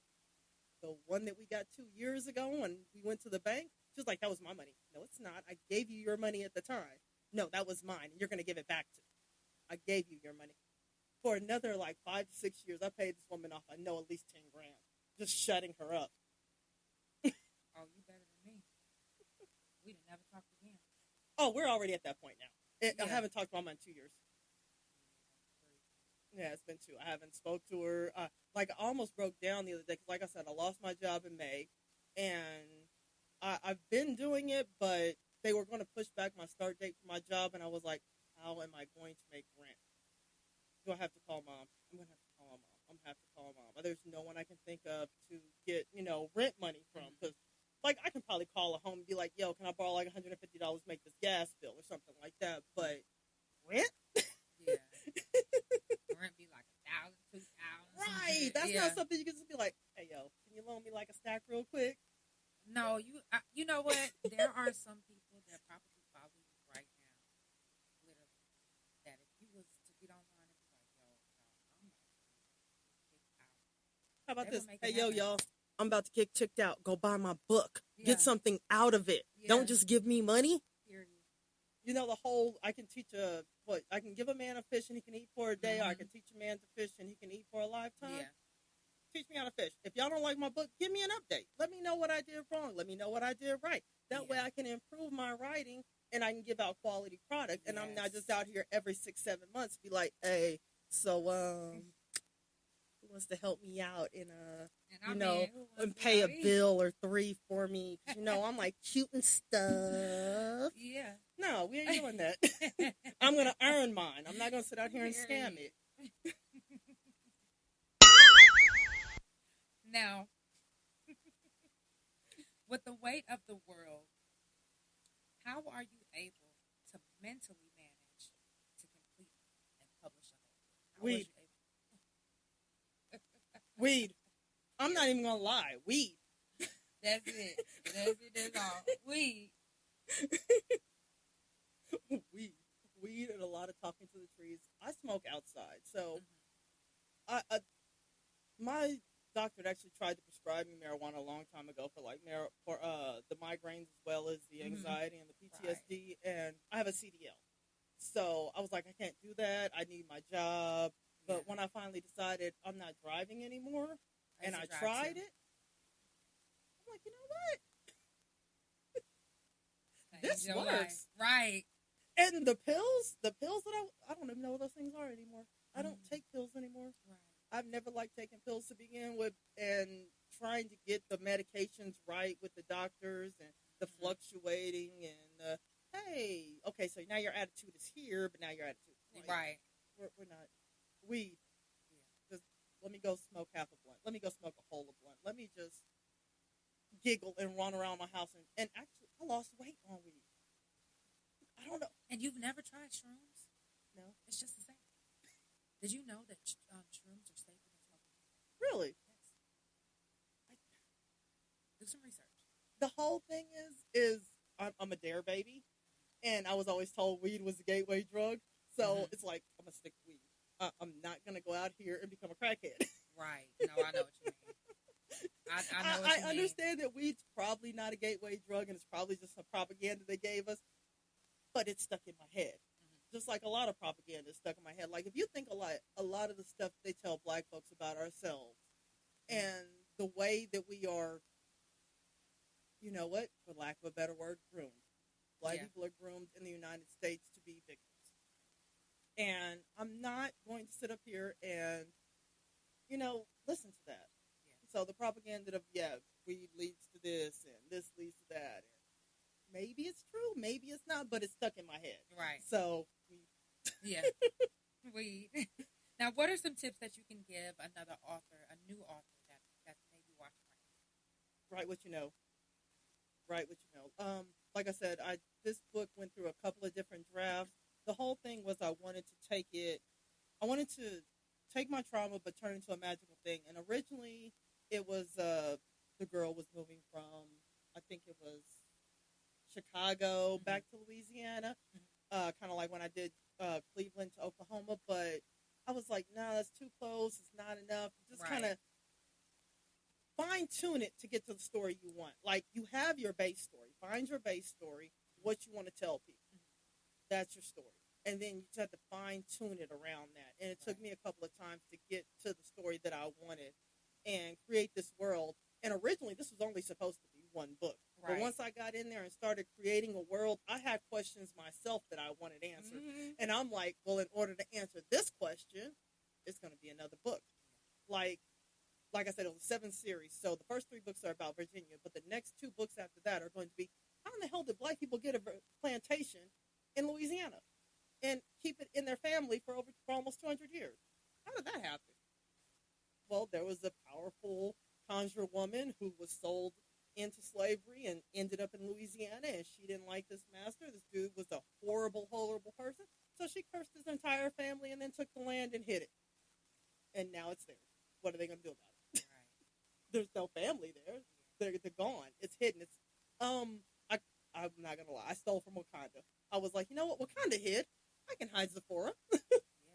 [SPEAKER 2] The one that we got 2 years ago when we went to the bank? She was like, that was my money. No, it's not. I gave you your money at the time. No, that was mine, and you're going to give it back to me. I gave you your money. For another, 5 to 6 years, I paid this woman off, I know, at least $10,000. Just shutting her up.
[SPEAKER 1] Oh, you better than me. We didn't ever talk again.
[SPEAKER 2] Oh, we're already at that point now. I haven't talked to Mama in 2 years. Yeah, it's been 2. I haven't spoke to her. I almost broke down the other day because, like I said, I lost my job in May, and I've been doing it, but they were going to push back my start date for my job, and I was like, how am I going to make rent? Do I have to call Mom? I'm going to have to call Mom. I'm going to have to call Mom. There's no one I can think of to get, rent money from, because, I can probably call a home and be like, yo, can I borrow, $150 to make this gas bill or something like that, but rent?
[SPEAKER 1] Yeah. Rent be like $1,000, $2,000.
[SPEAKER 2] Right. That's not something you can just be like, hey, yo, can you loan me a stack real quick?
[SPEAKER 1] No, you know what? There are some people that probably follow you right now, literally, that if you was to get online and be like, yo, I'm not kicked out.
[SPEAKER 2] How about this? Hey, yo, y'all, I'm about to get kicked out. Go buy my book.
[SPEAKER 1] Yeah.
[SPEAKER 2] Get something out of it.
[SPEAKER 1] Yeah.
[SPEAKER 2] Don't just give me money.
[SPEAKER 1] Period.
[SPEAKER 2] You know, the whole, I can teach I can give a man a fish and he can eat for a day, or I can teach a man to fish and he can eat for a lifetime.
[SPEAKER 1] Yeah.
[SPEAKER 2] Teach me how to fish. If y'all don't like my book, give me an update. Let me know what I did wrong. Let me know what I did right. That way I can improve my writing and I can give out quality product. And I'm not just out here every 6-7 months be like, hey, so who wants to help me out in and pay a bill or 3 for me? You know, I'm like cute and stuff.
[SPEAKER 1] Yeah.
[SPEAKER 2] No, we ain't doing that. I'm gonna earn mine. I'm not gonna sit out here and scam it.
[SPEAKER 1] Now, with the weight of the world, how are you able to mentally manage to complete and publish a book?
[SPEAKER 2] Weed. Weed. I'm not even gonna lie. Weed.
[SPEAKER 1] That's it. That's all. Weed.
[SPEAKER 2] Weed and a lot of talking to the trees. I smoke outside, so my doctor had actually tried to prescribe me marijuana a long time ago for the migraines as well as the anxiety and the PTSD, and I have a CDL. So I was like, I can't do that. I need my job. But when I finally decided I'm not driving anymore, and I tried it, I'm like, you know what? This works.
[SPEAKER 1] Right.
[SPEAKER 2] And the pills that I don't even know what those things are anymore. I don't take pills anymore.
[SPEAKER 1] Right.
[SPEAKER 2] I've never liked taking pills to begin with, and trying to get the medications right with the doctors and the fluctuating and hey, okay, so now your attitude is here, but now your attitude is
[SPEAKER 1] right.
[SPEAKER 2] We're not weed. Just let me go smoke half a blunt. Let me go smoke a whole blunt. Let me just giggle and run around my house and actually I lost weight on weed. I don't know.
[SPEAKER 1] And you've never tried shrooms?
[SPEAKER 2] No.
[SPEAKER 1] It's just the same. Did you know that shrooms are safer than smoking?
[SPEAKER 2] Really?
[SPEAKER 1] Yes. Do some research.
[SPEAKER 2] The whole thing is I'm a dare baby, and I was always told weed was the gateway drug. So it's like, I'm going to stick to weed. I'm not going to go out here and become a crackhead.
[SPEAKER 1] Right. No, I know what you mean. I know what you mean.
[SPEAKER 2] I understand that weed's probably not a gateway drug, and it's probably just some propaganda they gave us, but it's stuck in my head. Just like a lot of propaganda is stuck in my head. Like, if you think a lot of the stuff they tell black folks about ourselves and the way that we are, you know what, for lack of a better word, groomed. Black people are groomed in the United States to be victims. And I'm not going to sit up here and, listen to that. Yeah. So the propaganda of, weed leads to this and this leads to that. And maybe it's true, maybe it's not, but it's stuck in my head.
[SPEAKER 1] Right.
[SPEAKER 2] So,
[SPEAKER 1] yeah. Weed. Now, what are some tips that you can give another author, a new author that may be watching right now?
[SPEAKER 2] Write what you know. Write what you know. Like I said, this book went through a couple of different drafts. The whole thing was I wanted to take my trauma but turn it into a magical thing. And originally it was the girl was moving from, I think it was Chicago back to Louisiana, kind of like when I did Cleveland to Oklahoma. But I was like, no, that's too close. It's not enough. Just kind of fine-tune it to get to the story you want. Like, you have your base story. Find your base story, what you want to tell people. That's your story. And then you just have to fine-tune it around that. And it took me a couple of times to get to the story that I wanted and create this world. And originally, this was only supposed to be one book. Right. But once I got in there and started creating a world, I had questions myself that I wanted answered. And I'm like, well, in order to answer this question, it's going to be another book. Like I said, it was a 7 series. So the first 3 books are about Virginia. But the next 2 books after that are going to be, how in the hell did black people get a plantation in Louisiana and keep it in their family for almost 200 years? How did that happen? Well, there was a powerful conjure woman who was sold into slavery and ended up in Louisiana, and she didn't like this master. This dude was a horrible, horrible person. So she cursed his entire family and then took the land and hid it. And now it's theirs. What are they going to do about it? Right. There's no family there. They're gone. It's hidden. I'm not going to lie. I stole from Wakanda. I was like, you know what? Wakanda hid. I can hide Zephora.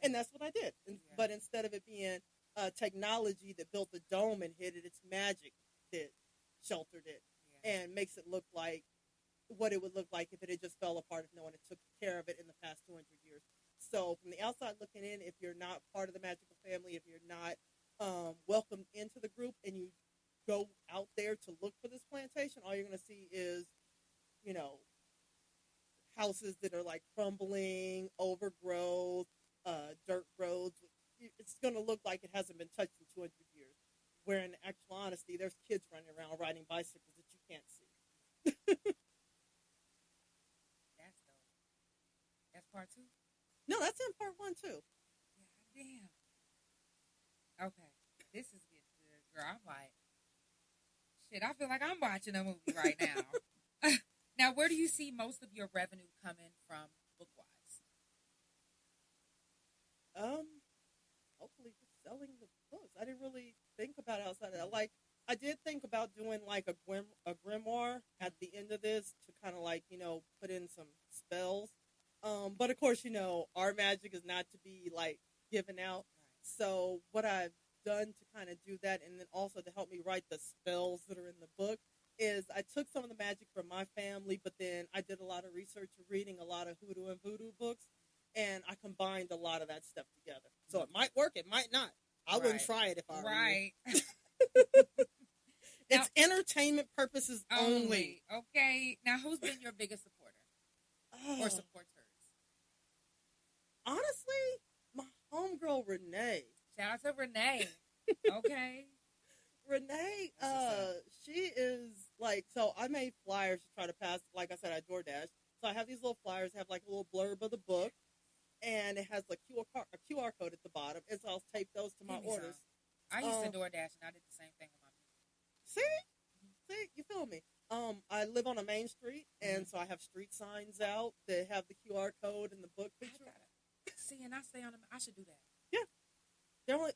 [SPEAKER 2] And that's what I did. But instead of it being technology that built the dome and hid it, it's magic that and makes it look like what it would look like if it had just fell apart if no one had took care of it in the past 200 years. So from the outside looking in, if you're not part of the magical family, if you're not welcomed into the group, and you go out there to look for this plantation, all you're going to see is, you know, houses that are like crumbling, overgrowth, dirt roads. It's going to look like it hasn't been touched in 200 years. Where in actual honesty, there's kids running around riding bicycles that you can't see.
[SPEAKER 1] That's dope. That's part 2?
[SPEAKER 2] No, that's in part 1 too.
[SPEAKER 1] God damn. Okay. This is getting good, girl. I'm like, shit, I feel like I'm watching a movie right now. Now, where do you see most of your revenue coming from book-wise?
[SPEAKER 2] Hopefully just selling the books. I didn't really think about it outside of that. Like, I did think about doing like a grimoire at the end of this to kind of like, you know, put in some spells. But of course, you know, our magic is not to be like given out. So what I've done to kind of do that, and then also to help me write the spells that are in the book, is I took some of the magic from my family, but then I did a lot of research reading a lot of hoodoo and voodoo books, and I combined a lot of that stuff together. So it might work, it might not. I wouldn't try it if I were you. It's entertainment purposes only.
[SPEAKER 1] Okay. Now, who's been your biggest supporter or supporters?
[SPEAKER 2] Honestly, my homegirl Renee.
[SPEAKER 1] Shout out to Renee. Okay.
[SPEAKER 2] Renee, she is like, so I made flyers to try to pass, like I said, I DoorDash. So I have these little flyers, have like a little blurb of the book, and it has a QR code at the bottom, and so I'll tape those to my orders.
[SPEAKER 1] I used to DoorDash, and I did the same thing with my business.
[SPEAKER 2] See, you feel me? I live on a main street, and so I have street signs out that have the QR code and the book picture.
[SPEAKER 1] See, and I stay on them. I should do that.
[SPEAKER 2] Yeah.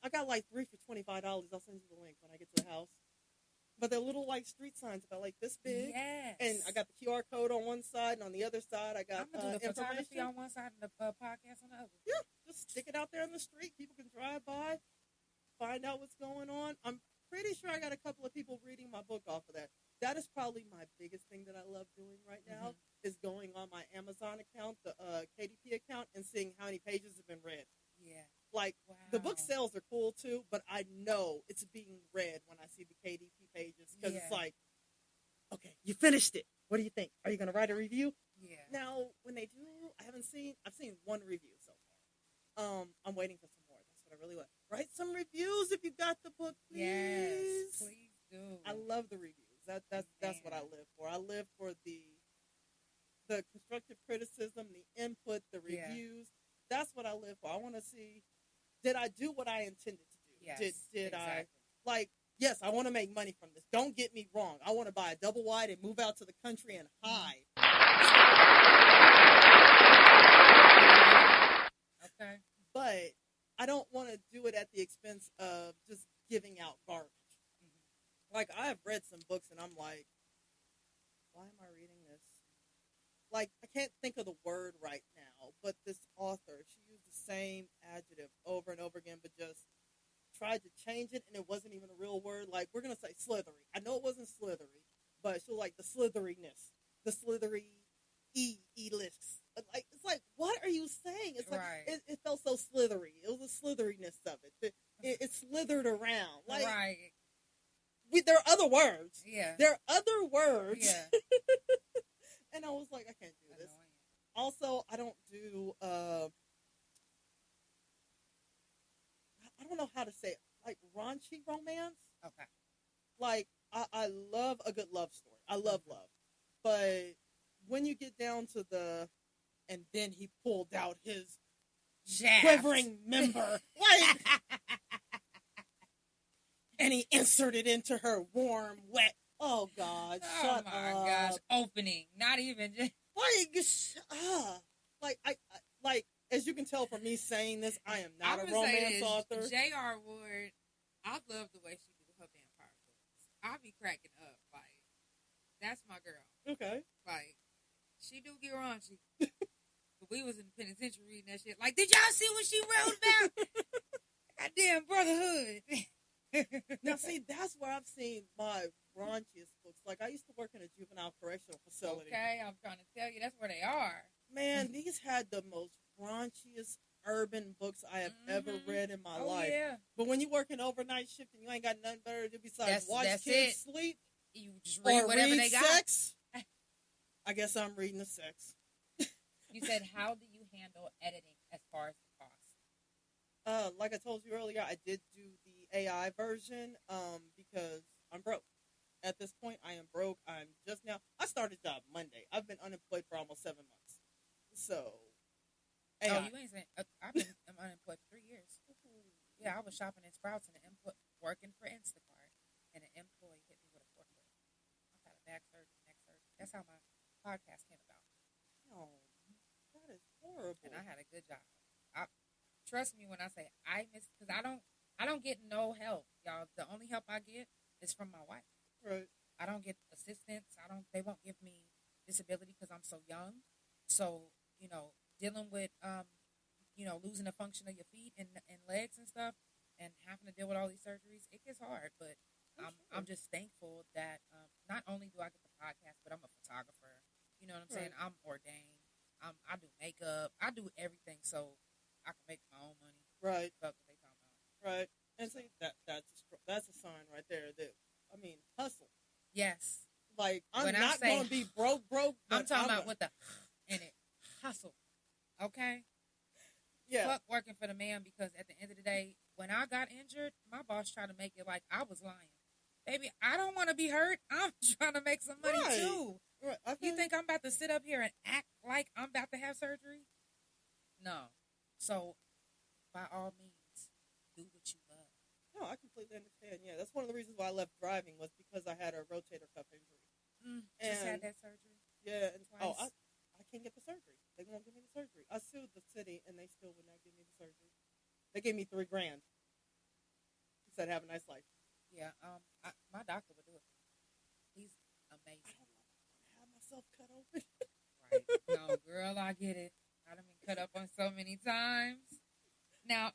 [SPEAKER 2] I got like 3 for $25. I'll send you the link when I get to the house. But they're little like street signs about like this big.
[SPEAKER 1] Yes.
[SPEAKER 2] And I got the QR code on one side, and on the other side I got
[SPEAKER 1] I'm gonna do the photography on one side and the podcast on the other.
[SPEAKER 2] Yeah, just stick it out there in the street. People can drive by, find out what's going on. I'm pretty sure I got a couple of people reading my book off of that. That is probably my biggest thing that I love doing right now, is going on my Amazon account, the KDP account, and seeing how many pages have been read.
[SPEAKER 1] Yeah.
[SPEAKER 2] Like, the book sales are cool too, but I know it's being read when I see the KDP pages, because it's like, okay, you finished it. What do you think? Are you going to write a review?
[SPEAKER 1] Yeah.
[SPEAKER 2] Now, when they do, I've seen one review so far. I'm waiting for some more. That's what I really want. Write some reviews if you got the book, please.
[SPEAKER 1] Yes, please do.
[SPEAKER 2] I love the reviews. That's what I live for. I live for the constructive criticism, the input, the reviews. That's what I live for. I want to see, did I do what I intended to do?
[SPEAKER 1] Yes,
[SPEAKER 2] did
[SPEAKER 1] exactly.
[SPEAKER 2] I, like, yes, I want to make money from this. Don't get me wrong. I want to buy a double wide and move out to the country and hide.
[SPEAKER 1] Okay.
[SPEAKER 2] But I don't want to do it at the expense of just giving out garbage. Like, I have read some books and I'm like, why am I reading this? Like, I can't think of the word right now, but this author, she used the same adjective over and over again, but just tried to change it, and it wasn't even a real word. Like, we're going to say slithery. I know it wasn't slithery, but she was like the slitheriness, the slithery e-lists. Like, it's like, what are you saying? It's like, it felt so slithery. It was the slitheriness of it. It slithered around. Like, there are other words.
[SPEAKER 1] Yeah.
[SPEAKER 2] There are other words.
[SPEAKER 1] Yeah.
[SPEAKER 2] And I was like, I can't do this. Also, I don't do, I don't know how to say it, like raunchy romance.
[SPEAKER 1] Okay.
[SPEAKER 2] Like, I love a good love story. I love love. But when you get down to and then he pulled out his quivering member. Like, and he inserted into her warm, wet. Oh, God. Shut up. Oh, my gosh.
[SPEAKER 1] Opening. Not even just.
[SPEAKER 2] Like, as you can tell from me saying this, I am not a romance author.
[SPEAKER 1] J.R. Ward, I love the way she do her vampire books. I be cracking up. Like, that's my girl.
[SPEAKER 2] Okay.
[SPEAKER 1] Like, she do get raunchy. But we was in the penitentiary reading that shit. Like, did y'all see what she wrote about? Goddamn brotherhood.
[SPEAKER 2] Now, see, that's where I've seen my raunchiest books. Like, I used to work in a juvenile correctional facility.
[SPEAKER 1] Okay, I'm trying to tell you, that's where they are.
[SPEAKER 2] Man, these had the most raunchiest urban books I have ever read in my life.
[SPEAKER 1] Yeah.
[SPEAKER 2] But when you work an overnight shift and you ain't got nothing better to do besides watch
[SPEAKER 1] that's
[SPEAKER 2] kids sleep,
[SPEAKER 1] you just read whatever
[SPEAKER 2] read
[SPEAKER 1] they got.
[SPEAKER 2] sex, I guess I'm reading the sex.
[SPEAKER 1] You said, how do you handle editing as far as the cost?
[SPEAKER 2] Like I told you earlier, I did do the AI version because I'm broke. At this point, I am broke. I started a job Monday. I've been unemployed for almost 7 months. So, AI.
[SPEAKER 1] Oh, you ain't saying, I'm unemployed for 3 years. Yeah, I was shopping at Sprouts and working for Instacart, and an employee hit me with a forklift. I've had a back surgery, neck surgery. That's how my podcast came about.
[SPEAKER 2] Oh, that is horrible.
[SPEAKER 1] And I had a good job. Trust me when I say I miss, because I don't get no help, y'all. The only help I get is from my wife.
[SPEAKER 2] Right.
[SPEAKER 1] I don't get assistance. They won't give me disability because I'm so young. So, dealing with, losing the function of your feet and legs and stuff, and having to deal with all these surgeries, it gets hard. But I'm just thankful that not only do I get the podcast, but I'm a photographer. You know what I'm saying? I'm ordained. I do makeup. I do everything so I can make my own money.
[SPEAKER 2] Right.
[SPEAKER 1] Fuck what they talking about.
[SPEAKER 2] Right. And see, that's a sign right there that, hustle.
[SPEAKER 1] Yes.
[SPEAKER 2] Like, I'm
[SPEAKER 1] when
[SPEAKER 2] not going to be broke. But
[SPEAKER 1] I'm talking about with the in it. Hustle. Okay?
[SPEAKER 2] Yeah.
[SPEAKER 1] Fuck working for the man, because at the end of the day, when I got injured, my boss tried to make it like I was lying. Baby, I don't want to be hurt. I'm trying to make some money too.
[SPEAKER 2] Right.
[SPEAKER 1] You think I'm about to sit up here and act like I'm about to have surgery? No. So, by all means, do what you love.
[SPEAKER 2] No, I completely understand. Yeah, that's one of the reasons why I left driving, was because I had a rotator cuff injury.
[SPEAKER 1] Just had that surgery?
[SPEAKER 2] Yeah. And,
[SPEAKER 1] twice.
[SPEAKER 2] I can't get the surgery. They won't give me the surgery. I sued the city, and they still would not give me the surgery. They gave me $3,000. He said, "Have a nice life."
[SPEAKER 1] Yeah. My doctor would do it. He's amazing.
[SPEAKER 2] I don't want to have myself cut open.
[SPEAKER 1] Right. No, girl, I get it. I've been cut up on so many times. Now,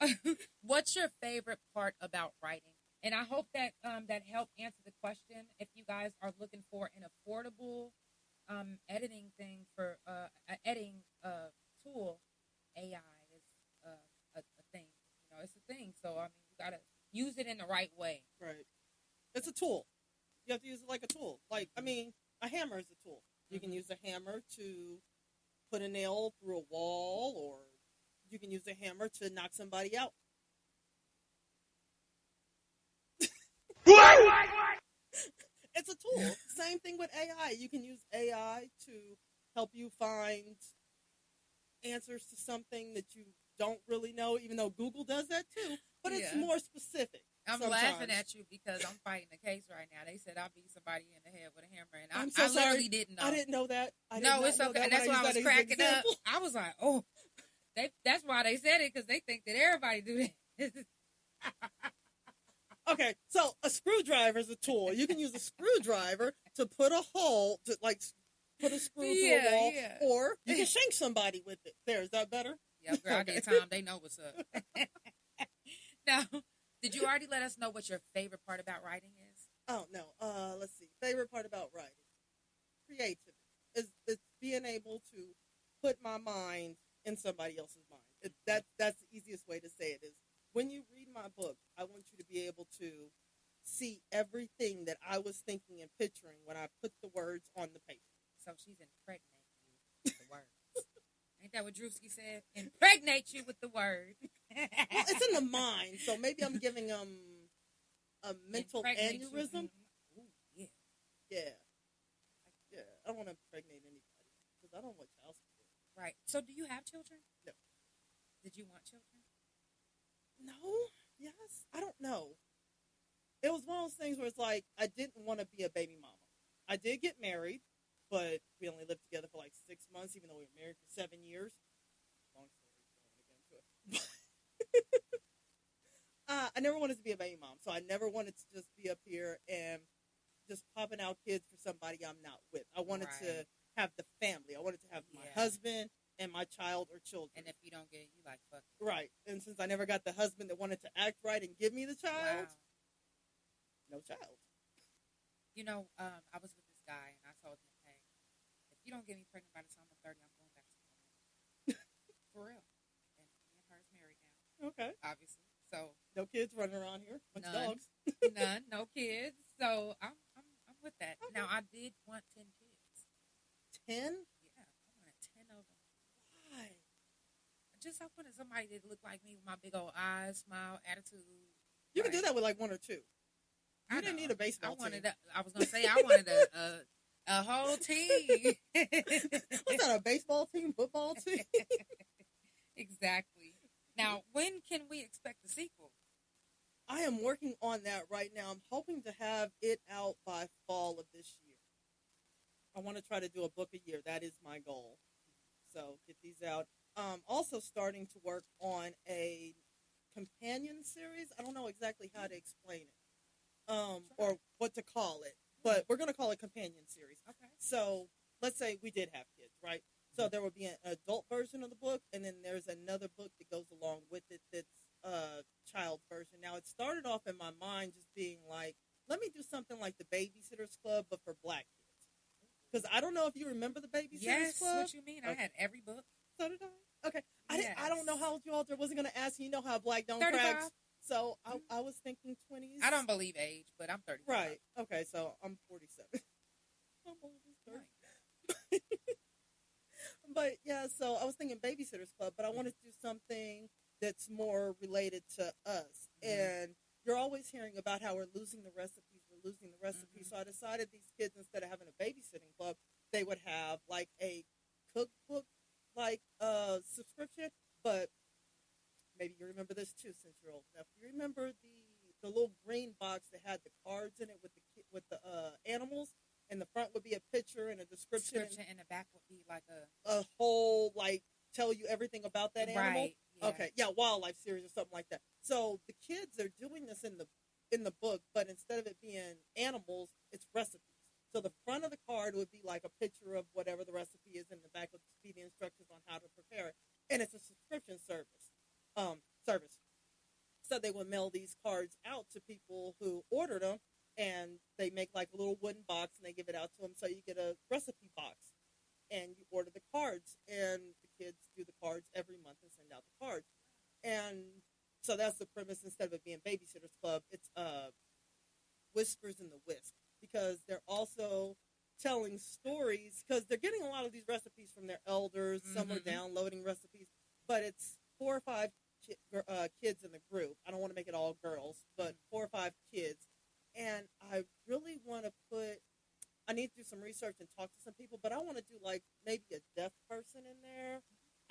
[SPEAKER 1] what's your favorite part about writing? And I hope that that helped answer the question. If you guys are looking for an affordable editing thing for editing tool, AI is a thing. It's a thing. So you gotta use it in the right way.
[SPEAKER 2] Right. It's a tool. You have to use it like a tool. Like, a hammer is a tool. You can use a hammer to put a nail through a wall, or you can use a hammer to knock somebody out. It's a tool. Same thing with AI. You can use AI to help you find answers to something that you don't really know, even though Google does that too. But it's more specific.
[SPEAKER 1] I'm
[SPEAKER 2] sometimes.
[SPEAKER 1] laughing at you because I'm fighting a case right now. They said I beat somebody in the head with a hammer, and
[SPEAKER 2] I'm so
[SPEAKER 1] I
[SPEAKER 2] sorry.
[SPEAKER 1] literally didn't know.
[SPEAKER 2] I didn't know that.
[SPEAKER 1] No, it's okay. And that's why I was cracking up. I was like, oh. That's why they said it, because they think that everybody do this.
[SPEAKER 2] Okay, so a screwdriver is a tool. You can use a screwdriver to put a hole, to put a screw through a wall, or you can shank somebody with it. There, is that better?
[SPEAKER 1] Yeah, girl, I did time. They know what's up. Now, did you already let us know what your favorite part about writing is?
[SPEAKER 2] Oh, no. Let's see. Favorite part about writing. Creativity. It's being able to put my mind in somebody else's mind. That's the easiest way to say it is, when you read my book, I want you to be able to see everything that I was thinking and picturing when I put the words on the paper.
[SPEAKER 1] So she's impregnating you with the words. Ain't that what Drewski said? Impregnate you with the word.
[SPEAKER 2] Well, it's in the mind, so maybe I'm giving them a mental aneurysm.
[SPEAKER 1] Ooh, yeah.
[SPEAKER 2] Yeah. I don't want to impregnate anybody, because I don't want child support.
[SPEAKER 1] Right. So do you have children?
[SPEAKER 2] No.
[SPEAKER 1] Did you want children?
[SPEAKER 2] No. Yes. I don't know. It was one of those things where it's like, I didn't want to be a baby mama. I did get married, but we only lived together for like 6 months, even though we were married for 7 years. Long story, don't want to get into it. I never wanted to be a baby mom, so I never wanted to just be up here and just popping out kids for somebody I'm not with. I wanted to have the family. I wanted to have my husband and my child or children.
[SPEAKER 1] And if you don't get it, you like, fuck it.
[SPEAKER 2] Right. And since I never got the husband that wanted to act right and give me the child, no child.
[SPEAKER 1] You know, I was with this guy, and I told him, hey, if you don't get me pregnant by the time I'm 30, I'm going back to my mom. For real. And me and her is married now.
[SPEAKER 2] Okay.
[SPEAKER 1] Obviously. So
[SPEAKER 2] no kids running around here. Bunch of dogs.
[SPEAKER 1] None. No kids. So I'm with that. Okay. Now, I did want 10 kids.
[SPEAKER 2] 10?
[SPEAKER 1] Yeah, I wanted 10 of them.
[SPEAKER 2] Why?
[SPEAKER 1] I wanted somebody that looked like me with my big old eyes, smile, attitude.
[SPEAKER 2] You can do that with like one or two. You didn't need a baseball team.
[SPEAKER 1] I was going to say, I wanted a whole team.
[SPEAKER 2] What's that, a baseball team, football team?
[SPEAKER 1] Exactly. Now, when can we expect the sequel?
[SPEAKER 2] I am working on that right now. I'm hoping to have it out by fall of this year. I want to try to do a book a year. That is my goal. So get these out. Also starting to work on a companion series. I don't know exactly how to explain it or what to call it, but we're going to call it companion series.
[SPEAKER 1] Okay.
[SPEAKER 2] So let's say we did have kids, right? So there will be an adult version of the book, and then there's another book that goes along with it that's a child version. Now, it started off in my mind just being like, let me do something like the Babysitter's Club, but for Black kids. Because I don't know if you remember the Babysitter's Club.
[SPEAKER 1] Yes, what you mean? Okay. I had every book.
[SPEAKER 2] So did I. Okay.
[SPEAKER 1] Yes.
[SPEAKER 2] I don't know how old you are. I wasn't going to ask you. You know how Black don't
[SPEAKER 1] 35.
[SPEAKER 2] crack. So I was thinking 20s.
[SPEAKER 1] I don't believe age, but I'm 35.
[SPEAKER 2] Right. Okay, so I'm 47. I'm old as 30.
[SPEAKER 1] Right.
[SPEAKER 2] But yeah, so I was thinking Babysitter's Club, but I wanted to do something that's more related to us. Mm-hmm. And you're always hearing about how we're losing the recipes. Mm-hmm. So I decided these kids, instead of having a babysitting club, they would have like a cookbook like subscription. But maybe you remember this too, since you're old enough. You remember the little green box that had the cards in it with the animals? And the front would be a picture and a description.
[SPEAKER 1] And the back would be like
[SPEAKER 2] a whole, like, tell you everything about that animal.
[SPEAKER 1] Right. Yeah.
[SPEAKER 2] Okay. Yeah, wildlife series or something like that. So the kids are doing this in the book, but instead of it being animals, it's recipes. So the front of the card would be like a picture of whatever the recipe is, and the back would be the instructions on how to prepare it. And it's a subscription service. So they would mail these cards out to people who ordered them. And they make like a little wooden box and they give it out to them. So you get a recipe box and you order the cards. And the kids do the cards every month and send out the cards. And so that's the premise. Instead of it being Babysitter's Club, it's Whispers in the Whisk. Because they're also telling stories. Because they're getting a lot of these recipes from their elders. Mm-hmm. Some are downloading recipes. But it's 4 or 5 kids in the group. I don't want to make it all girls. But 4 or 5 kids. And I really want to I need to do some research and talk to some people, but I want to do like maybe a deaf person in there.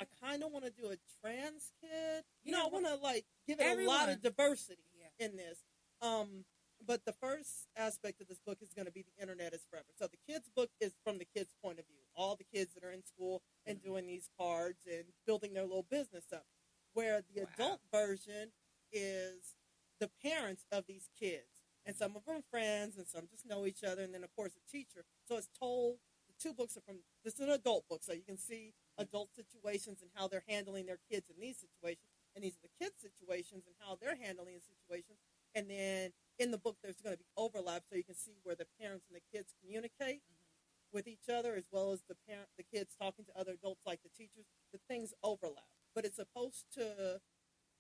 [SPEAKER 2] I kind of want to do a trans kid. I want to like give it a lot of diversity in this. But the first aspect of this book is going to be the internet is forever. So the kids' book is from the kids' point of view. All the kids that are in school and doing these cards and building their little business up. Where the adult version is the parents of these kids. And some of them are friends, and some just know each other, and then, of course, a teacher. So it's told, the 2 books are from, this is an adult book, so you can see adult situations and how they're handling their kids in these situations. And these are the kids' situations and how they're handling the situations. And then in the book, there's going to be overlap, so you can see where the parents and the kids communicate with each other, as well as the kids talking to other adults like the teachers. The things overlap. But it's supposed to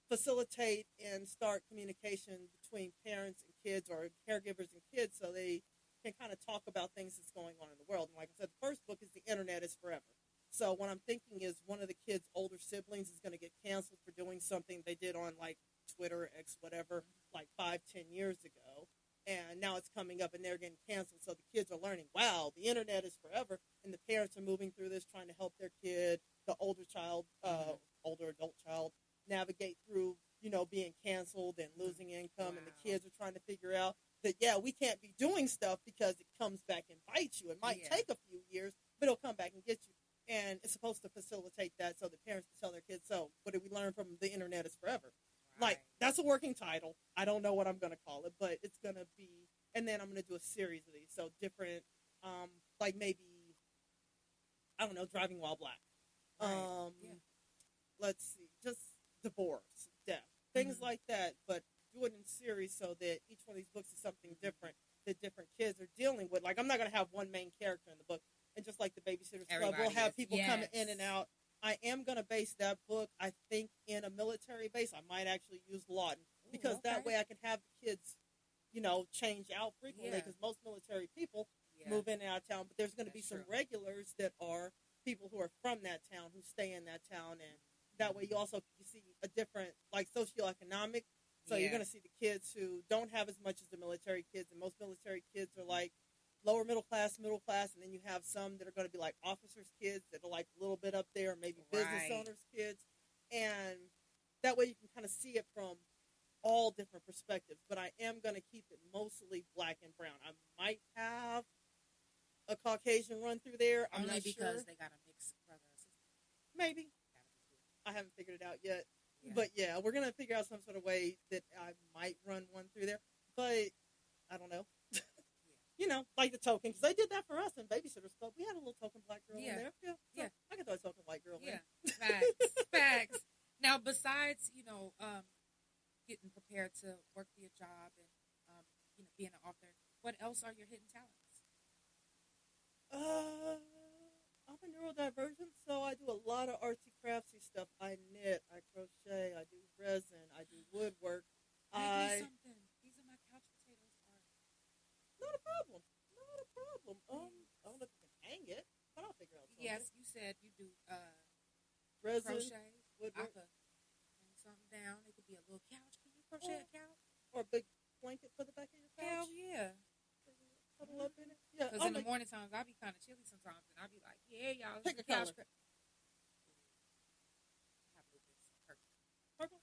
[SPEAKER 2] facilitate and start communication between parents and kids, or caregivers and kids, so they can kind of talk about things that's going on in the world. And like I said, the first book is The Internet is Forever. So what I'm thinking is one of the kids' older siblings is going to get canceled for doing something they did on like Twitter, X, whatever, like 5-10 years ago. And now it's coming up and they're getting canceled. So the kids are learning, wow, the internet is forever. And the parents are moving through this, trying to help their kid, the older adult child, navigate through, being canceled and losing income. Wow. And the kids are trying to figure out that, we can't be doing stuff because it comes back and bites you. It might take a few years, but it'll come back and get you. And it's supposed to facilitate that so the parents can tell their kids, so what did we learn from The Internet is Forever? Right. Like, that's a working title. I don't know what I'm going to call it, but it's going to be, and then I'm going to do a series of these. So different, like maybe, I don't know, Driving While Black. Let's see, just divorce, death, things like that. But do it in series so that each one of these books is something different that different kids are dealing with. Like, I'm not going to have one main character in the book. And just like the Babysitter's Club, we'll have people coming in and out. I am going to base that book, I think, in a military base. I might actually use Lawton because that way I can have the kids, you know, change out frequently because most military people move in and out of town. But there's going to be some regulars that are people who are from that town, who stay in that town. And that way you see a different, like, socioeconomic. So you're going to see the kids who don't have as much as the military kids. And most military kids are, like, lower middle class, and then you have some that are going to be like officers' kids that are like a little bit up there, maybe business owners' kids, and that way you can kind of see it from all different perspectives. But I am going to keep it mostly black and brown. I might have a Caucasian run through there. I'm
[SPEAKER 1] Only
[SPEAKER 2] not
[SPEAKER 1] because
[SPEAKER 2] sure.
[SPEAKER 1] they got a mixed brother or sister.
[SPEAKER 2] Maybe. I haven't figured it out yet. Yeah. But yeah, we're going to figure out some sort of way that I might run one through there. But I don't know. You know, like the token, because they did that for us in Babysitter's Club. We had a little token black girl in there. So I can throw a token white girl in.
[SPEAKER 1] Facts. Now, besides, you know, getting prepared to work for your job and, you know, being an author, what else are your hidden talents?
[SPEAKER 2] I'm a neurodivergent, so I do a lot of artsy craftsy stuff. I knit, I crochet, I do resin, I do woodwork.
[SPEAKER 1] Make me something. These are my couch potatoes art.
[SPEAKER 2] Not a problem. I don't know if you can hang it, but I'll figure out something.
[SPEAKER 1] Yes, you said you do
[SPEAKER 2] resin,
[SPEAKER 1] crochet.
[SPEAKER 2] woodwork.
[SPEAKER 1] I could hang something down. It could be a little couch. Can you crochet a couch?
[SPEAKER 2] Or a big blanket for the back of your couch?
[SPEAKER 1] Hell yeah.
[SPEAKER 2] Cuddle up in it. Yeah.
[SPEAKER 1] Because in the morning times, I'll be kind of chilly sometimes, and I'll be like, yeah, y'all.
[SPEAKER 2] Pick a color. Purple?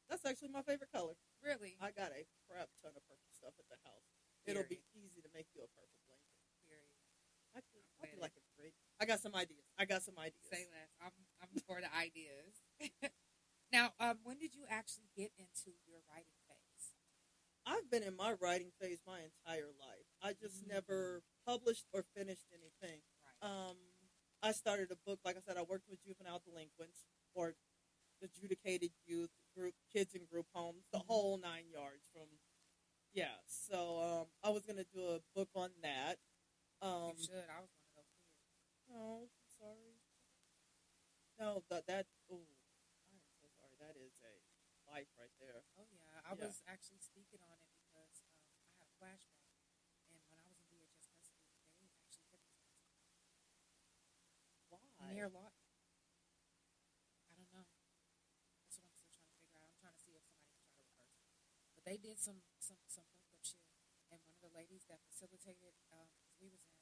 [SPEAKER 2] That's actually my favorite color.
[SPEAKER 1] Really?
[SPEAKER 2] I got a crap ton of purple stuff at the house. It'll be easy to make you a purple blanket.
[SPEAKER 1] Period.
[SPEAKER 2] I feel like it's great. I got some ideas.
[SPEAKER 1] Say less. I'm for the ideas. Now, when did you actually get into your writing phase?
[SPEAKER 2] I've been in my writing phase my entire life. I just never published or finished anything.
[SPEAKER 1] Right.
[SPEAKER 2] I started a book. Like I said, I worked with juvenile delinquents or adjudicated youth, group kids in group homes, the whole 9 yards. So I was going to do a book on that.
[SPEAKER 1] You should. I was one of those kids.
[SPEAKER 2] Oh, I'm sorry. No, I am so sorry. That is a life right there.
[SPEAKER 1] Oh, yeah. I was actually speaking on it because I had a flashback. And when I was in DHS custody, they actually hypnotized me.
[SPEAKER 2] Why?
[SPEAKER 1] Near Lawton. I don't know. That's what I'm still trying to figure out. I'm trying to see if somebody can try to reverse it. But they did some fucked up shit. And one of the ladies that facilitated, because we was in,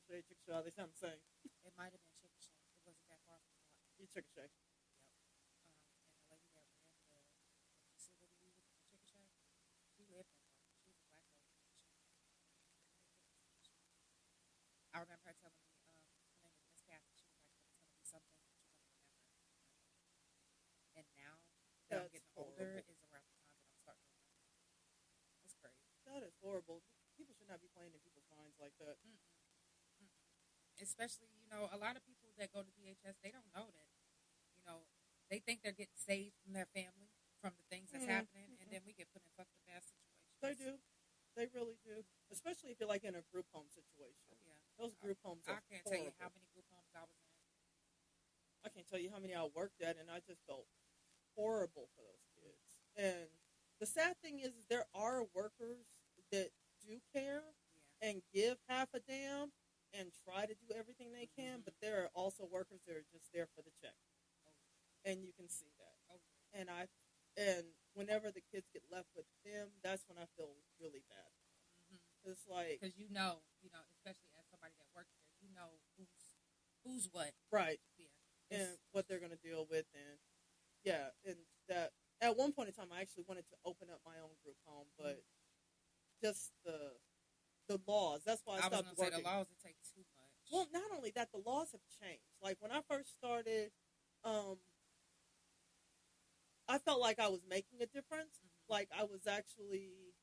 [SPEAKER 2] Chickasha, they sound the same.
[SPEAKER 1] it might have been Chickasha. It wasn't that far from Lawton.
[SPEAKER 2] You Chickasha.
[SPEAKER 1] Yep. And the lady that ran the facility we was in Chickasha, she lived in Lawton. She was a black lady. I remember her telling me, her name was Miss Kathy. She was like, "But it's going to be something that you're going to remember." And now that I'm getting older is around the time that I'm starting to remember. That's crazy.
[SPEAKER 2] That is horrible. People should not be playing in people's minds like that.
[SPEAKER 1] Especially, you know, a lot of people that go to DHS, they don't know that, you know, they think they're getting saved from their family, from the things that's happening, and then we get put in fucked up ass situations.
[SPEAKER 2] They do. They really do. Especially if you're like in a group home situation.
[SPEAKER 1] Oh, yeah.
[SPEAKER 2] Those group homes are
[SPEAKER 1] I can't tell you how many group homes I was in.
[SPEAKER 2] I can't tell you how many I worked at, and I just felt horrible for those kids. And the sad thing is there are workers that do care and give half a damn and try to do everything they can, but there are also workers that are just there for the check. And you can see that. And whenever the kids get left with them, that's when I feel really bad. It's like,
[SPEAKER 1] because you know, especially as somebody that works there, you know who's what.
[SPEAKER 2] Right.
[SPEAKER 1] Yeah.
[SPEAKER 2] And what they're going to deal with. And yeah, and that at one point in time, I actually wanted to open up my own group home, but just the laws. That's why I stopped working.
[SPEAKER 1] Say the laws would take too much.
[SPEAKER 2] Well, not only that, the laws have changed. Like when I first started, I felt like I was making a difference. Like I was actually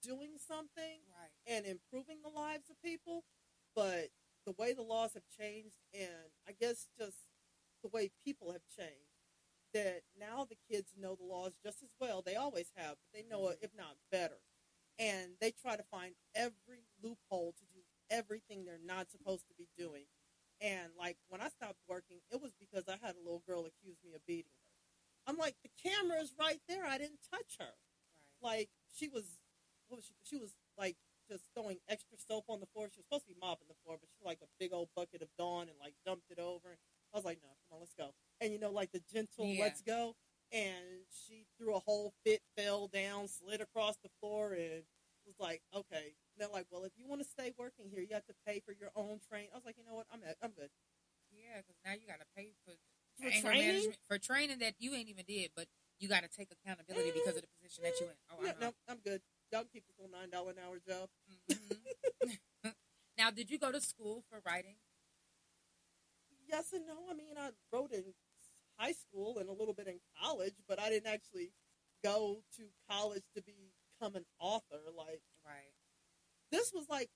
[SPEAKER 2] doing something and improving the lives of people. But the way the laws have changed, and I guess just the way people have changed, that now the kids know the laws just as well. They always have, but they know it, if not better. And they try to find every loophole to do everything they're not supposed to be doing. And, like, when I stopped working, it was because I had a little girl accuse me of beating her. I'm like, the camera is right there. I didn't touch her.
[SPEAKER 1] Right.
[SPEAKER 2] Like, she was, she was, like, just throwing extra soap on the floor. She was supposed to be mopping the floor, but she, like, a big old bucket of Dawn and, like, dumped it over. I was like, no, come on, let's go. And, you know, like, the gentle let's go. And she threw a whole fit, fell down, slid across the floor, and was like, okay. And they're like, well, if you want to stay working here, you have to pay for your own training. I was like, you know what? I'm good.
[SPEAKER 1] Yeah, because now you got to pay for
[SPEAKER 2] training?
[SPEAKER 1] For training that you ain't even did, but you got to take accountability because of the position that you in. Oh,
[SPEAKER 2] no, I'm good. Y'all can keep this little $9 an hour job.
[SPEAKER 1] Mm-hmm. Now, did you go to school for writing?
[SPEAKER 2] Yes and no. I mean, I wrote in high school and a little bit in college, but I didn't actually go to college to become an author. Like,
[SPEAKER 1] right.
[SPEAKER 2] This was like,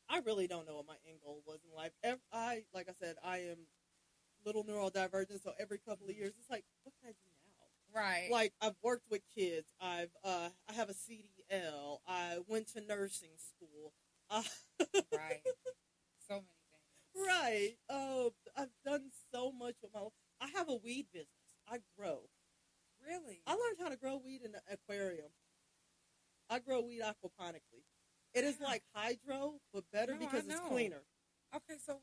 [SPEAKER 2] I really don't know what my end goal was in life. Like I said, I am little neurodivergent, so every couple of years, it's like, what can I do now?
[SPEAKER 1] Right.
[SPEAKER 2] Like, I've worked with kids. I have a CDL. I went to nursing school.
[SPEAKER 1] Right. So many things.
[SPEAKER 2] Right. I've done so much with my life. I have a weed business. I grow.
[SPEAKER 1] Really?
[SPEAKER 2] I learned how to grow weed in an aquarium. I grow weed aquaponically. It is like hydro, but better because it's cleaner.
[SPEAKER 1] Okay, so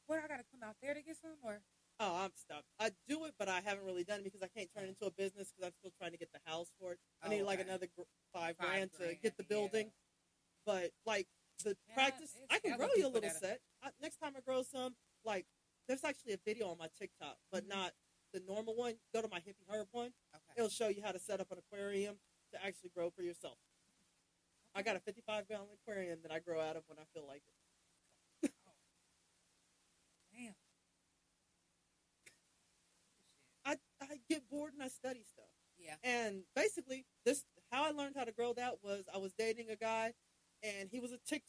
[SPEAKER 1] what I got to come out there to get some, or?
[SPEAKER 2] Oh, I'm stopped. I do it, but I haven't really done it because I can't turn it into a business because I'm still trying to get the house for it. I need like another $5,000 to get the building. Yeah. But like the practice, I can grow you a little set. Next time I grow some, like there's actually a video on my TikTok, but not the normal one. Go to my hippie herb one. Okay. It'll show you how to set up an aquarium to actually grow for yourself. Okay. I got a 55-gallon aquarium that I grow out of when I feel like it.
[SPEAKER 1] Oh. Damn.
[SPEAKER 2] I get bored and I study stuff.
[SPEAKER 1] Yeah.
[SPEAKER 2] And basically, how I learned how to grow that was I was dating a guy, and he was a YouTube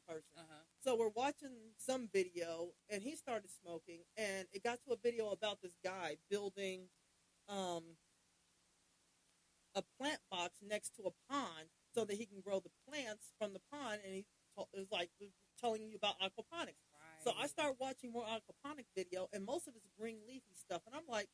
[SPEAKER 2] person. Uh-huh. So we're watching some video, and he started smoking, and it got to a video about this guy building a plant box next to a pond so that he can grow the plants from the pond, and he was like telling you about aquaponics. So I started watching more aquaponic video, and most of it's green leafy stuff. And I'm like,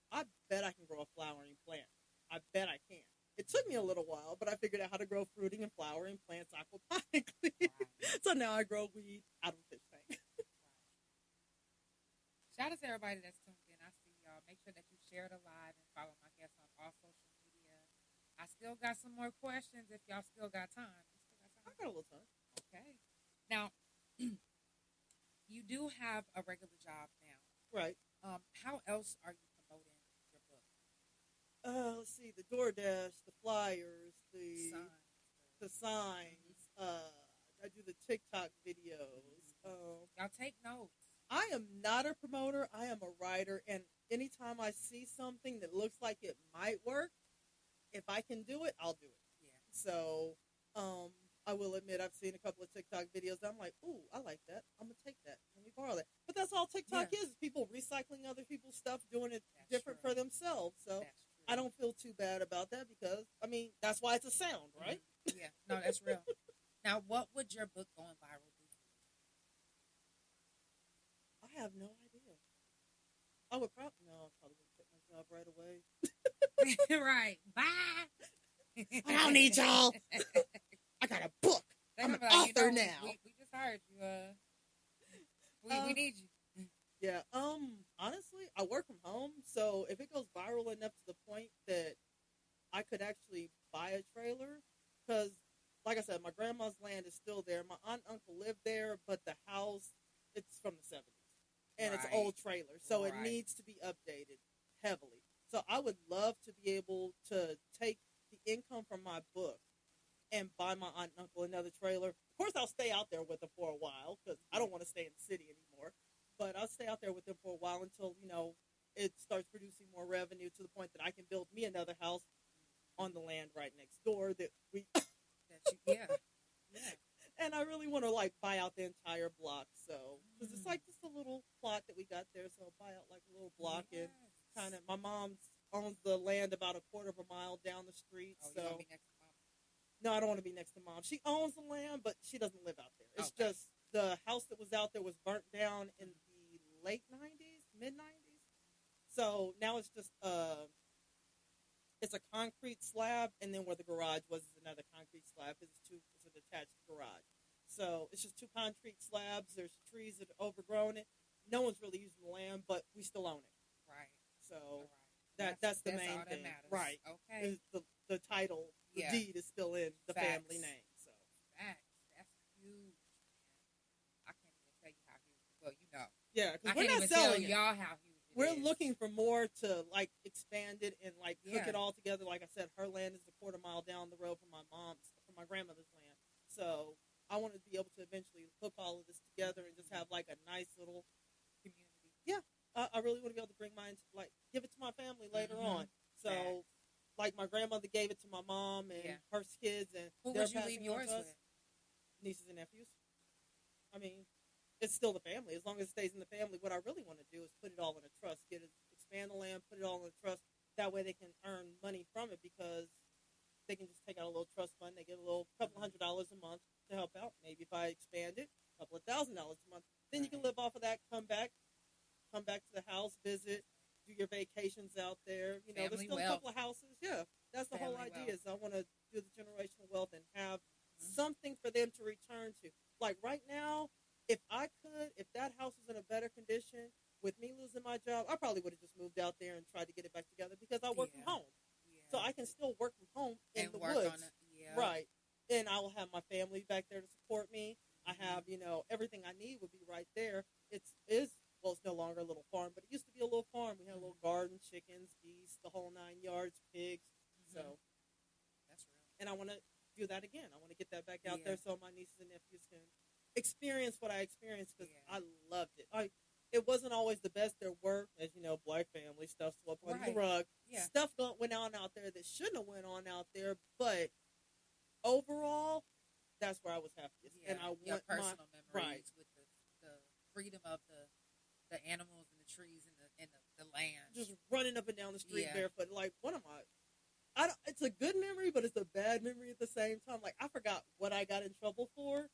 [SPEAKER 2] I bet I can grow a flowering plant. I bet I can. It took me a little while, but I figured out how to grow fruiting and flowering plants aquaponically. Wow. So now I grow weed out of a fish tank.
[SPEAKER 1] Wow. Shout out to everybody that's tuned in. I see y'all. Make sure that you share it live and follow my guests on all social media. I still got some more questions if y'all still got time.
[SPEAKER 2] I got a little time.
[SPEAKER 1] Okay. Now, you do have a regular job now.
[SPEAKER 2] Right.
[SPEAKER 1] How else are you promoting your book?
[SPEAKER 2] Let's see. The DoorDash, the flyers, the signs. I do the TikTok videos.
[SPEAKER 1] Y'all take notes.
[SPEAKER 2] I am not a promoter. I am a writer. And anytime I see something that looks like it might work, if I can do it, I'll do it.
[SPEAKER 1] Yeah.
[SPEAKER 2] So, I will admit I've seen a couple of TikTok videos that I'm like, ooh, I like that. I'm going to take that. Let me borrow that. But that's all TikTok is. People recycling other people's stuff, doing it different for themselves. So I don't feel too bad about that because, I mean, that's why it's a sound, right?
[SPEAKER 1] Mm-hmm. Yeah. No, that's real. Now, what would your book going viral do?
[SPEAKER 2] I have no idea. I would probably quit my job right away.
[SPEAKER 1] Right. Bye.
[SPEAKER 2] I don't need y'all. I got a book. I'm an author now.
[SPEAKER 1] We just hired you. We need you.
[SPEAKER 2] Yeah. Honestly, I work from home, so if it goes viral enough to the point that I could actually buy a trailer, because, like I said, my grandma's land is still there. My aunt and uncle live there, but the house, it's from the 70s, and it's an old trailer, so it needs to be updated heavily. So I would love to be able to take the income from my book and buy my aunt and uncle another trailer. Of course, I'll stay out there with them for a while because I don't want to stay in the city anymore. But I'll stay out there with them for a while until, it starts producing more revenue to the point that I can build me another house on the land right next door that we...
[SPEAKER 1] Yeah.
[SPEAKER 2] And I really want to like buy out the entire block, so because it's like just a little plot that we got there, so I'll buy out like a little block and kind of. My mom owns the land about a quarter of a mile down the street,
[SPEAKER 1] Oh,
[SPEAKER 2] so
[SPEAKER 1] you want to be next to mom?
[SPEAKER 2] no, I don't want to be next to mom. She owns the land, but she doesn't live out there. It's
[SPEAKER 1] Okay.
[SPEAKER 2] just the house that was out there was burnt down in the late '90s, mid '90s. So now it's just it's a concrete slab, and then where the garage was is another concrete slab because it's an attached garage. So it's just two concrete slabs. There's trees that are overgrown it. No one's really using the land, but we still own it.
[SPEAKER 1] Right.
[SPEAKER 2] So
[SPEAKER 1] All right.
[SPEAKER 2] that's the
[SPEAKER 1] all
[SPEAKER 2] main
[SPEAKER 1] that
[SPEAKER 2] thing,
[SPEAKER 1] matters.
[SPEAKER 2] right?
[SPEAKER 1] Okay.
[SPEAKER 2] Is the title, the
[SPEAKER 1] Yeah.
[SPEAKER 2] deed is still in the
[SPEAKER 1] Facts.
[SPEAKER 2] family name. So
[SPEAKER 1] Facts. That's huge, man. I can't even tell you how huge. Well, you know.
[SPEAKER 2] yeah,
[SPEAKER 1] I
[SPEAKER 2] because
[SPEAKER 1] can't
[SPEAKER 2] we're not
[SPEAKER 1] even tell
[SPEAKER 2] selling it.
[SPEAKER 1] y'all how huge it
[SPEAKER 2] We're
[SPEAKER 1] is.
[SPEAKER 2] looking for more to like expand it and like cook
[SPEAKER 1] Yeah.
[SPEAKER 2] it all together. Like I said, her land is a quarter mile down the road from my grandmother's land. So I want to be able to eventually hook all of this together and just have like a nice little
[SPEAKER 1] community.
[SPEAKER 2] Yeah, I really want to be able to bring mine, like give it to my family later on. So,
[SPEAKER 1] Facts.
[SPEAKER 2] like my grandmother gave it to my mom and
[SPEAKER 1] Yeah.
[SPEAKER 2] her kids, and
[SPEAKER 1] Who
[SPEAKER 2] they're
[SPEAKER 1] would you leave
[SPEAKER 2] passing on
[SPEAKER 1] yours
[SPEAKER 2] to us.
[SPEAKER 1] with?
[SPEAKER 2] Nieces and nephews. I mean, it's still the family. As long as it stays in the family, what I really want to do is put it all in a trust, expand the land, put it all in a trust. That way they can earn money from it because they can just take out a little trust fund. They get a little couple $100 a month to help out. Maybe if I expand it, a couple of $1,000 a month. Then you can live off of that, come back to the house, visit, do your vacations out there. You know, there's
[SPEAKER 1] Family
[SPEAKER 2] still
[SPEAKER 1] wealth.
[SPEAKER 2] a couple of houses. Yeah, that's the whole
[SPEAKER 1] Family
[SPEAKER 2] idea.
[SPEAKER 1] wealth.
[SPEAKER 2] Is I want to do the generational wealth and have something for them to return to. Like right now, if that house was in a better condition, with me losing my job, I probably would have just moved out there and tried to get it back together because I work from home.
[SPEAKER 1] Yeah.
[SPEAKER 2] So I can still work from home in
[SPEAKER 1] and
[SPEAKER 2] the
[SPEAKER 1] work
[SPEAKER 2] woods.
[SPEAKER 1] on it. Yeah.
[SPEAKER 2] Right. And I will have my family back there to support me. I have, everything I need would be right there. It's no longer a little farm, but it used to be a little farm. We had a little garden, chickens, geese, the whole 9 yards, pigs. So
[SPEAKER 1] that's real.
[SPEAKER 2] And I want to do that again. I want to get that back out
[SPEAKER 1] Yeah.
[SPEAKER 2] there so my nieces and nephews can experience what I experienced because
[SPEAKER 1] Yeah.
[SPEAKER 2] I loved it. It wasn't always the best. There were, as you know, black family stuff swept under the rug.
[SPEAKER 1] Yeah.
[SPEAKER 2] Stuff went on out there that shouldn't have went on out there, but overall, that's where I was happiest.
[SPEAKER 1] Yeah.
[SPEAKER 2] And I
[SPEAKER 1] Your
[SPEAKER 2] want
[SPEAKER 1] personal
[SPEAKER 2] my
[SPEAKER 1] memories with the freedom of the animals and the trees and the land.
[SPEAKER 2] just running up and down the street
[SPEAKER 1] Yeah.
[SPEAKER 2] barefoot. Like one of my, it's a good memory, but it's a bad memory at the same time. Like I forgot what I got in trouble for,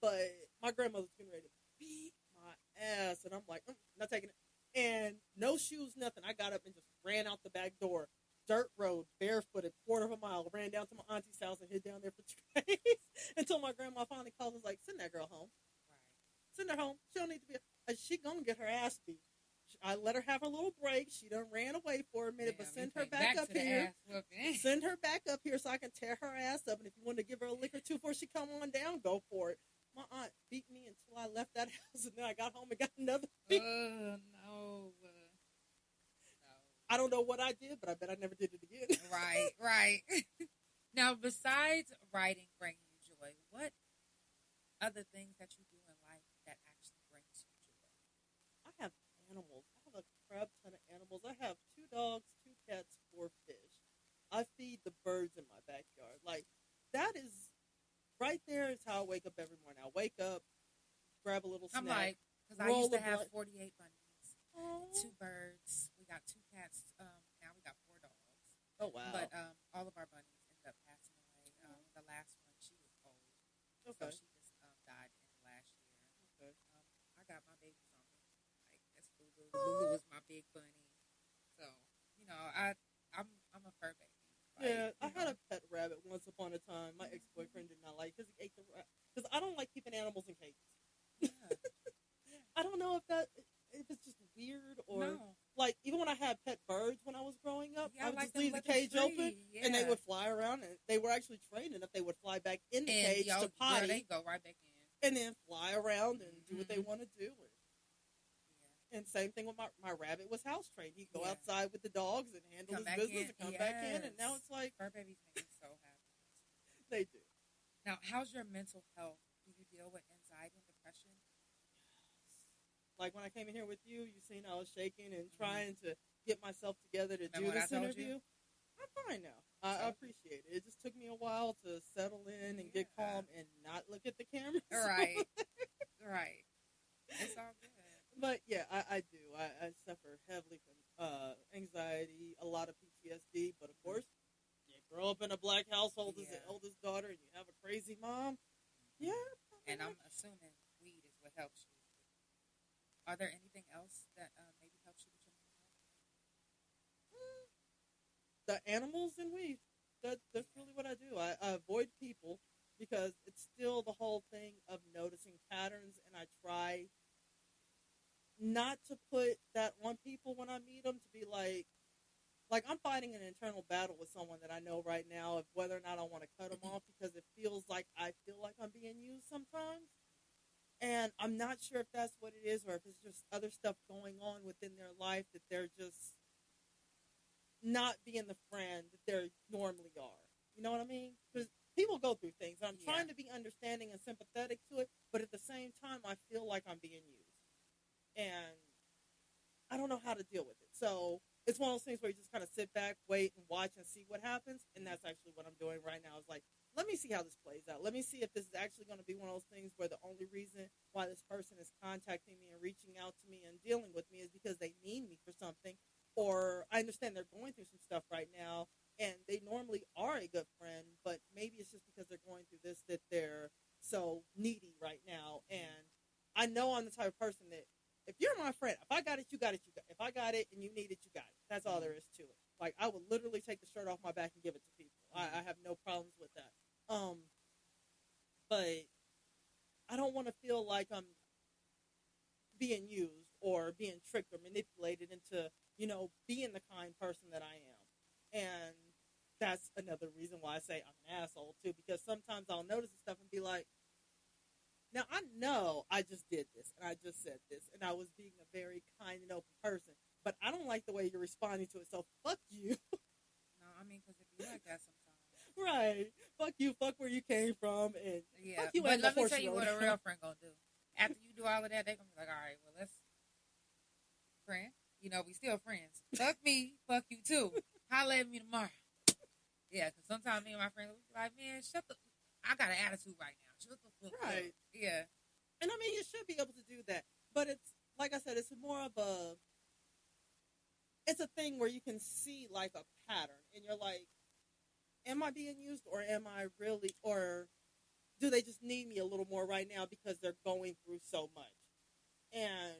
[SPEAKER 2] but my grandmother's getting ready to beat my ass, and I'm like, not taking it. And no shoes, nothing. I got up and just ran out the back door. Dirt road, barefooted, quarter of a mile. Ran down to my auntie's house and hid down there for 2 days until my grandma finally called and was like, send that girl home.
[SPEAKER 1] Right.
[SPEAKER 2] Send her home. She don't need to be. She gonna get her ass beat. I let her have her little break. She done ran away for a minute, but send her back up here. Send her back up here so I can tear her ass up. And if you want to give her a lick or two before she come on down, go for it. My aunt beat me until I left that house, and then I got home and got another beat.
[SPEAKER 1] No.
[SPEAKER 2] I don't know what I did, but I bet I never did it again.
[SPEAKER 1] Right. Now, besides writing bringing you joy, what other things that you do in life that actually brings you joy?
[SPEAKER 2] I have animals. I have a crap ton of animals. I have 2 dogs, 2 cats, 4 fish. I feed the birds in my backyard. Like, that is, right there is how I wake up every morning. I wake up, grab a little snack.
[SPEAKER 1] I'm like, because I used to have 48 bunnies, 2 birds. We got 2 cats. Now we got 4 dogs.
[SPEAKER 2] Oh, wow.
[SPEAKER 1] But all of our bunnies ended up passing away. The last one, she was old.
[SPEAKER 2] Okay.
[SPEAKER 1] So she just died in the last year.
[SPEAKER 2] Okay.
[SPEAKER 1] I got my babies on me. Like, that's Lulu. Lulu was my big bunny. So, I'm a fur baby. Like,
[SPEAKER 2] Yeah, I had a pet rabbit once upon a time. My ex-boyfriend did not like because he ate the rabbit. Because I don't like keeping animals in cages.
[SPEAKER 1] Yeah.
[SPEAKER 2] I don't know if it's just weird or
[SPEAKER 1] No.
[SPEAKER 2] like even when I had pet birds when I was growing up,
[SPEAKER 1] Yeah,
[SPEAKER 2] I would
[SPEAKER 1] like
[SPEAKER 2] just
[SPEAKER 1] them
[SPEAKER 2] leave the
[SPEAKER 1] let them
[SPEAKER 2] cage
[SPEAKER 1] free.
[SPEAKER 2] open
[SPEAKER 1] Yeah.
[SPEAKER 2] and they would fly around and they were actually trained enough they would fly back in the cage to potty
[SPEAKER 1] they go right back in.
[SPEAKER 2] and then fly around and do what they want to do.
[SPEAKER 1] Yeah.
[SPEAKER 2] And same thing with my rabbit was house trained. He'd go
[SPEAKER 1] Yeah.
[SPEAKER 2] outside with the dogs and handle
[SPEAKER 1] Come
[SPEAKER 2] his
[SPEAKER 1] back
[SPEAKER 2] business
[SPEAKER 1] in.
[SPEAKER 2] and come back in. And now it's like
[SPEAKER 1] Fur babies make me so happy.
[SPEAKER 2] they do.
[SPEAKER 1] Now, how's your mental health? Do you deal with anxiety and depression?
[SPEAKER 2] Like when I came in here with you, you seen I was shaking and trying to get myself together to
[SPEAKER 1] Remember
[SPEAKER 2] do
[SPEAKER 1] what
[SPEAKER 2] this
[SPEAKER 1] I told
[SPEAKER 2] interview.
[SPEAKER 1] you?
[SPEAKER 2] I'm fine now. I appreciate it. It just took me a while to settle in and get calm and not look at the camera.
[SPEAKER 1] Right. Right. It's all good.
[SPEAKER 2] But yeah, I do. I suffer heavily from anxiety, a lot of PTSD. But of course, you grow up in a black household as the eldest daughter, and you have a crazy mom. Yeah.
[SPEAKER 1] And I'm assuming weed is what helps you. Are there anything else that maybe helps you with your mental health?
[SPEAKER 2] The animals and weed. That's really what I do. I avoid people because it's still the whole thing of noticing patterns, and I try not to put that on people when I meet them, to be like I'm fighting an internal battle with someone that I know right now of whether or not I want to cut them off, because it feels like I feel like I'm being used sometimes. And I'm not sure if that's what it is, or if it's just other stuff going on within their life that they're just not being the friend that they normally are. You know what I mean? Because people go through things. And I'm trying to be understanding and sympathetic to it, but at the same time, I feel like I'm being used. And I don't know how to deal with it. So it's one of those things where you just kind of sit back, wait, and watch and see what happens. And that's actually what I'm doing right now. Is like, let me see how this plays out. Let me see if this is actually going to be one of those things where the only reason why this person is contacting me and reaching out to me and dealing with me is because they need me for something. Or I understand they're going through some stuff right now, and they normally are a good friend, but maybe it's just because they're going through this that they're so needy right now. And I know I'm the type of person that, if you're my friend, if I got it, you got it, you got it. If I got it and you need it, you got it. That's all there is to it. Like, I would literally take the shirt off my back and give it to people. I have no problems with that. But I don't want to feel like I'm being used or being tricked or manipulated into, being the kind person that I am. And that's another reason why I say I'm an asshole, too, because sometimes I'll notice this stuff and be like, now, I know I just did this, and I just said this, and I was being a very kind and open person, but I don't like the way you're responding to it, so fuck you.
[SPEAKER 1] No, I mean, because it be like that sometimes.
[SPEAKER 2] Right. Fuck you, fuck where you came from, and fuck you.
[SPEAKER 1] But let me tell you what a real friend gonna do. After you do all of that, they gonna be like, all right, well, let's friend. We still friends. Fuck me, fuck you too. Holla at me tomorrow. Yeah, because sometimes me and my friends will be like, man, I got an attitude right now. Shut the fuck up.
[SPEAKER 2] Right.
[SPEAKER 1] Yeah.
[SPEAKER 2] And I mean, you should be able to do that. But it's, like I said, it's more of it's a thing where you can see like a pattern. And you're like, am I being used, or am I really, or do they just need me a little more right now because they're going through so much? And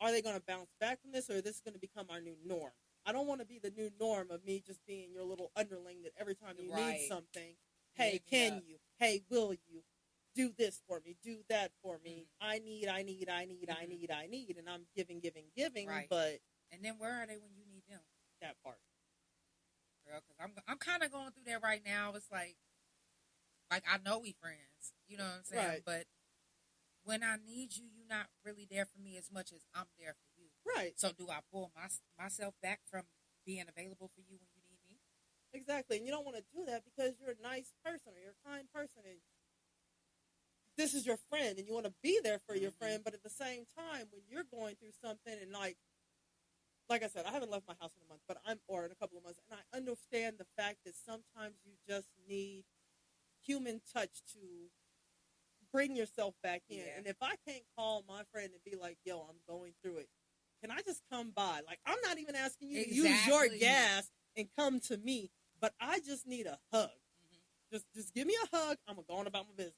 [SPEAKER 2] are they going to bounce back from this, or is this going to become our new norm? I don't want to be the new norm of me just being your little underling that every time you need something, hey, can you? Hey, will you? Do this for me. Do that for me. I need. And I'm giving.
[SPEAKER 1] Right.
[SPEAKER 2] But
[SPEAKER 1] and then where are they when you need them?
[SPEAKER 2] That part.
[SPEAKER 1] Girl, because I'm kind of going through that right now. It's like I know we friends. You know what I'm saying?
[SPEAKER 2] Right.
[SPEAKER 1] But when I need you, you're not really there for me as much as I'm there for you.
[SPEAKER 2] Right.
[SPEAKER 1] So do I pull myself back from being available for you when you need me?
[SPEAKER 2] Exactly. And you don't want to do that because you're a nice person or you're a kind person, and this is your friend, and you want to be there for your friend. But at the same time, when you're going through something, and like I said, I haven't left my house in a month, or in a couple of months, and I understand the fact that sometimes you just need human touch to bring yourself back in.
[SPEAKER 1] Yeah.
[SPEAKER 2] And if I can't call my friend and be like, yo, I'm going through it, can I just come by? Like, I'm not even asking you to use your gas and come to me, but I just need a hug. Just give me a hug. I'm going to go on about my business.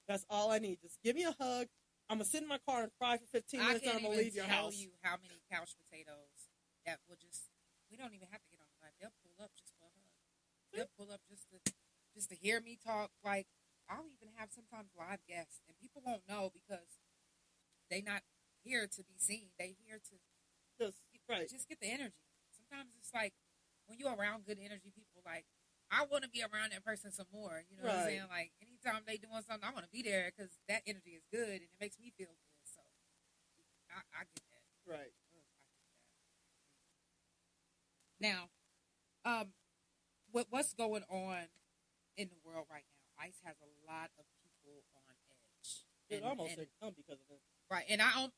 [SPEAKER 2] That's all I need. Just give me a hug. I'm going to sit in my car and cry for 15 minutes, and I'm going to leave your house.
[SPEAKER 1] I can't even tell you how many couch potatoes that will just, we don't even have to get on the line. They'll pull up just for a hug. They'll pull up just to hear me talk. Like, I'll even have sometimes live guests, and people won't know because they not here to be seen. They here to just get the energy. Sometimes it's like, when you're around good energy, people like, I want to be around that person some more. You know what I'm saying? Like, anytime they doing something, I want to be there because that energy is good and it makes me feel good. So, I get that.
[SPEAKER 2] Right.
[SPEAKER 1] I get that. Now, what's going on in the world right now? ICE has a lot of people on edge.
[SPEAKER 2] It almost said come because of it.
[SPEAKER 1] Right. And I don't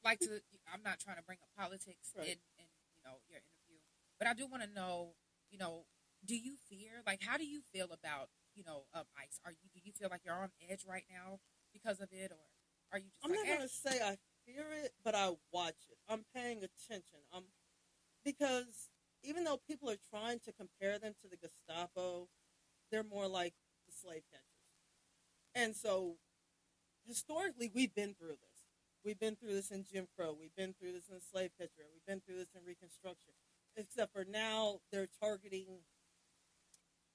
[SPEAKER 1] like to, I'm not trying to bring up politics in your interview, but I do want to know, do you fear, like, how do you feel about, ICE? Do you feel like you're on edge right now because of it, or are you just
[SPEAKER 2] I'm not going to say I fear it, but I watch it. I'm paying attention. Because even though people are trying to compare them to the Gestapo, they're more like the slave catchers. And so, historically, we've been through this. We've been through this in Jim Crow. We've been through this in the slave catcher. We've been through this in Reconstruction. Except for now, they're targeting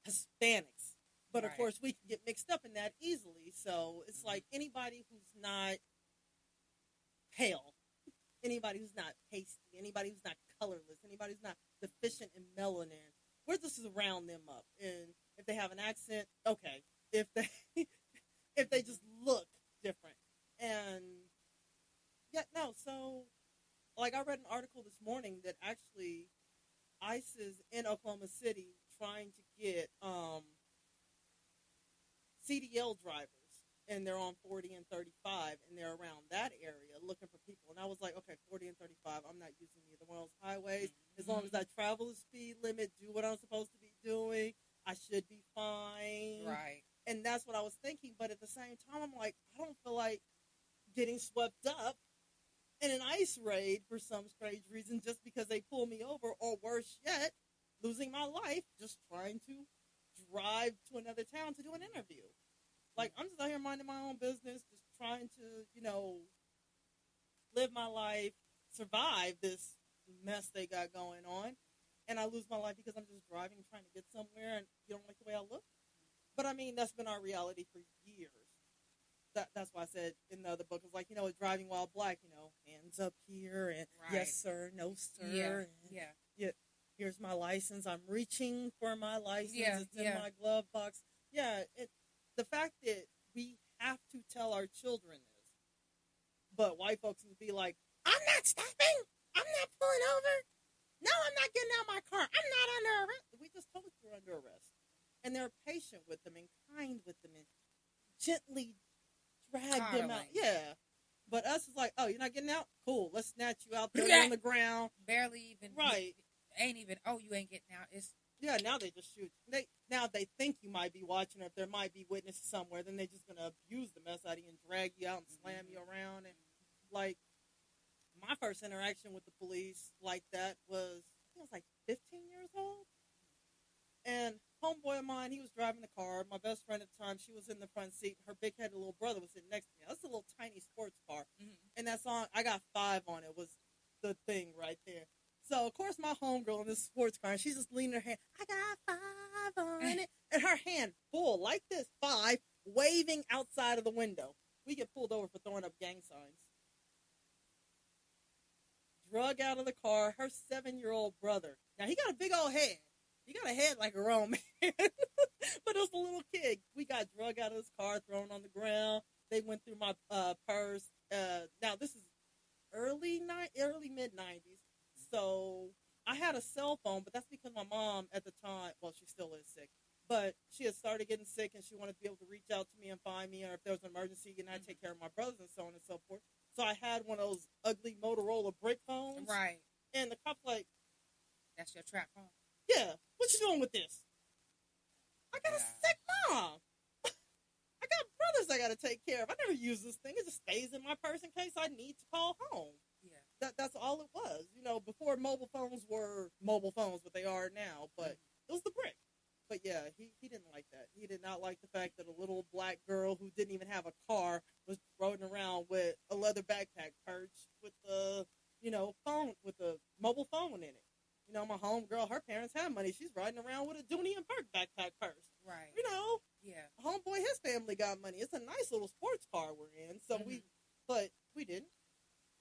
[SPEAKER 2] Hispanics. But, of course, we can get mixed up in that easily. So, it's like anybody who's not pale, anybody who's not pasty, anybody who's not colorless, anybody who's not deficient in melanin, we're just to round them up. And if they have an accent, okay. If they just look different. And so like I read an article this morning that actually ICE is in Oklahoma City trying to get CDL drivers, and they're on 40 and 35, and they're around that area looking for people. And I was like, okay, 40 and 35, I'm not using either one of those highways. As long as I travel the speed limit, do what I'm supposed to be doing, I should be fine.
[SPEAKER 1] Right.
[SPEAKER 2] And that's what I was thinking. But at the same time, I'm like, I don't feel like getting swept up in an ICE raid for some strange reason just because they pull me over, or worse yet, losing my life just trying to drive to another town to do an interview. Like, I'm just out here minding my own business, just trying to, live my life, survive this mess they got going on, and I lose my life because I'm just driving, trying to get somewhere, and you don't like the way I look. But, I mean, that's been our reality for years. That's why I said in the other book, it was like, driving while black, hands up here, and yes, sir, no, sir. Yeah. Here's my license. I'm reaching for my license. It's in my glove box. The fact that we have to tell our children this, but white folks would be like, I'm not stopping. I'm not pulling over. No, I'm not getting out of my car. I'm not under arrest. We just told you we're under arrest. And they're patient with them and kind with them and gently drag them out. Yeah. But us is like, oh, you're not getting out? Cool. Let's snatch you out there on the ground.
[SPEAKER 1] Barely even.
[SPEAKER 2] Right.
[SPEAKER 1] Ain't even, oh, you ain't getting out. It's.
[SPEAKER 2] Yeah, now they just shoot. Now they think you might be watching, or if there might be witnesses somewhere, then they're just going to abuse the mess out of you and drag you out and slam you around. And, like, my first interaction with the police like that was, I was like 15 years old. And homeboy of mine, he was driving the car. My best friend at the time, she was in the front seat. Her big-headed little brother was sitting next to me. That's a little tiny sports car. And that song, I Got 5 on it, was the thing right there. So, of course, my homegirl in this sports car, and she's just leaning her hand, I got 5 on it. And her hand full, like this, 5, waving outside of the window. We get pulled over for throwing up gang signs. Drug out of the car, her 7-year-old brother. Now, he got a big old head. He got a head like a grown man. But it was a little kid. We got drug out of his car, thrown on the ground. They went through my purse. Now, this is early mid-90s. So I had a cell phone, but that's because my mom at the time, well, she still is sick, but she had started getting sick and she wanted to be able to reach out to me and find me, or if there was an emergency, and I'd take care of my brothers and so on and so forth. So I had one of those ugly Motorola brick phones.
[SPEAKER 1] Right.
[SPEAKER 2] And the cop's like,
[SPEAKER 1] that's your trap phone?
[SPEAKER 2] Yeah. What you doing with this? I got a sick mom. I got brothers I got to take care of. I never use this thing. It just stays in my purse in case I need to call home. That's all it was. Before mobile phones were mobile phones, what they are now. But it was the brick. But yeah, he didn't like that. He did not like the fact that a little black girl who didn't even have a car was riding around with a leather backpack perch with the, phone, with a mobile phone in it. My homegirl, her parents have money. She's riding around with a Dooney and Burke backpack purse.
[SPEAKER 1] Right.
[SPEAKER 2] Yeah. Homeboy, his family got money. It's a nice little sports car we're in. So but we didn't.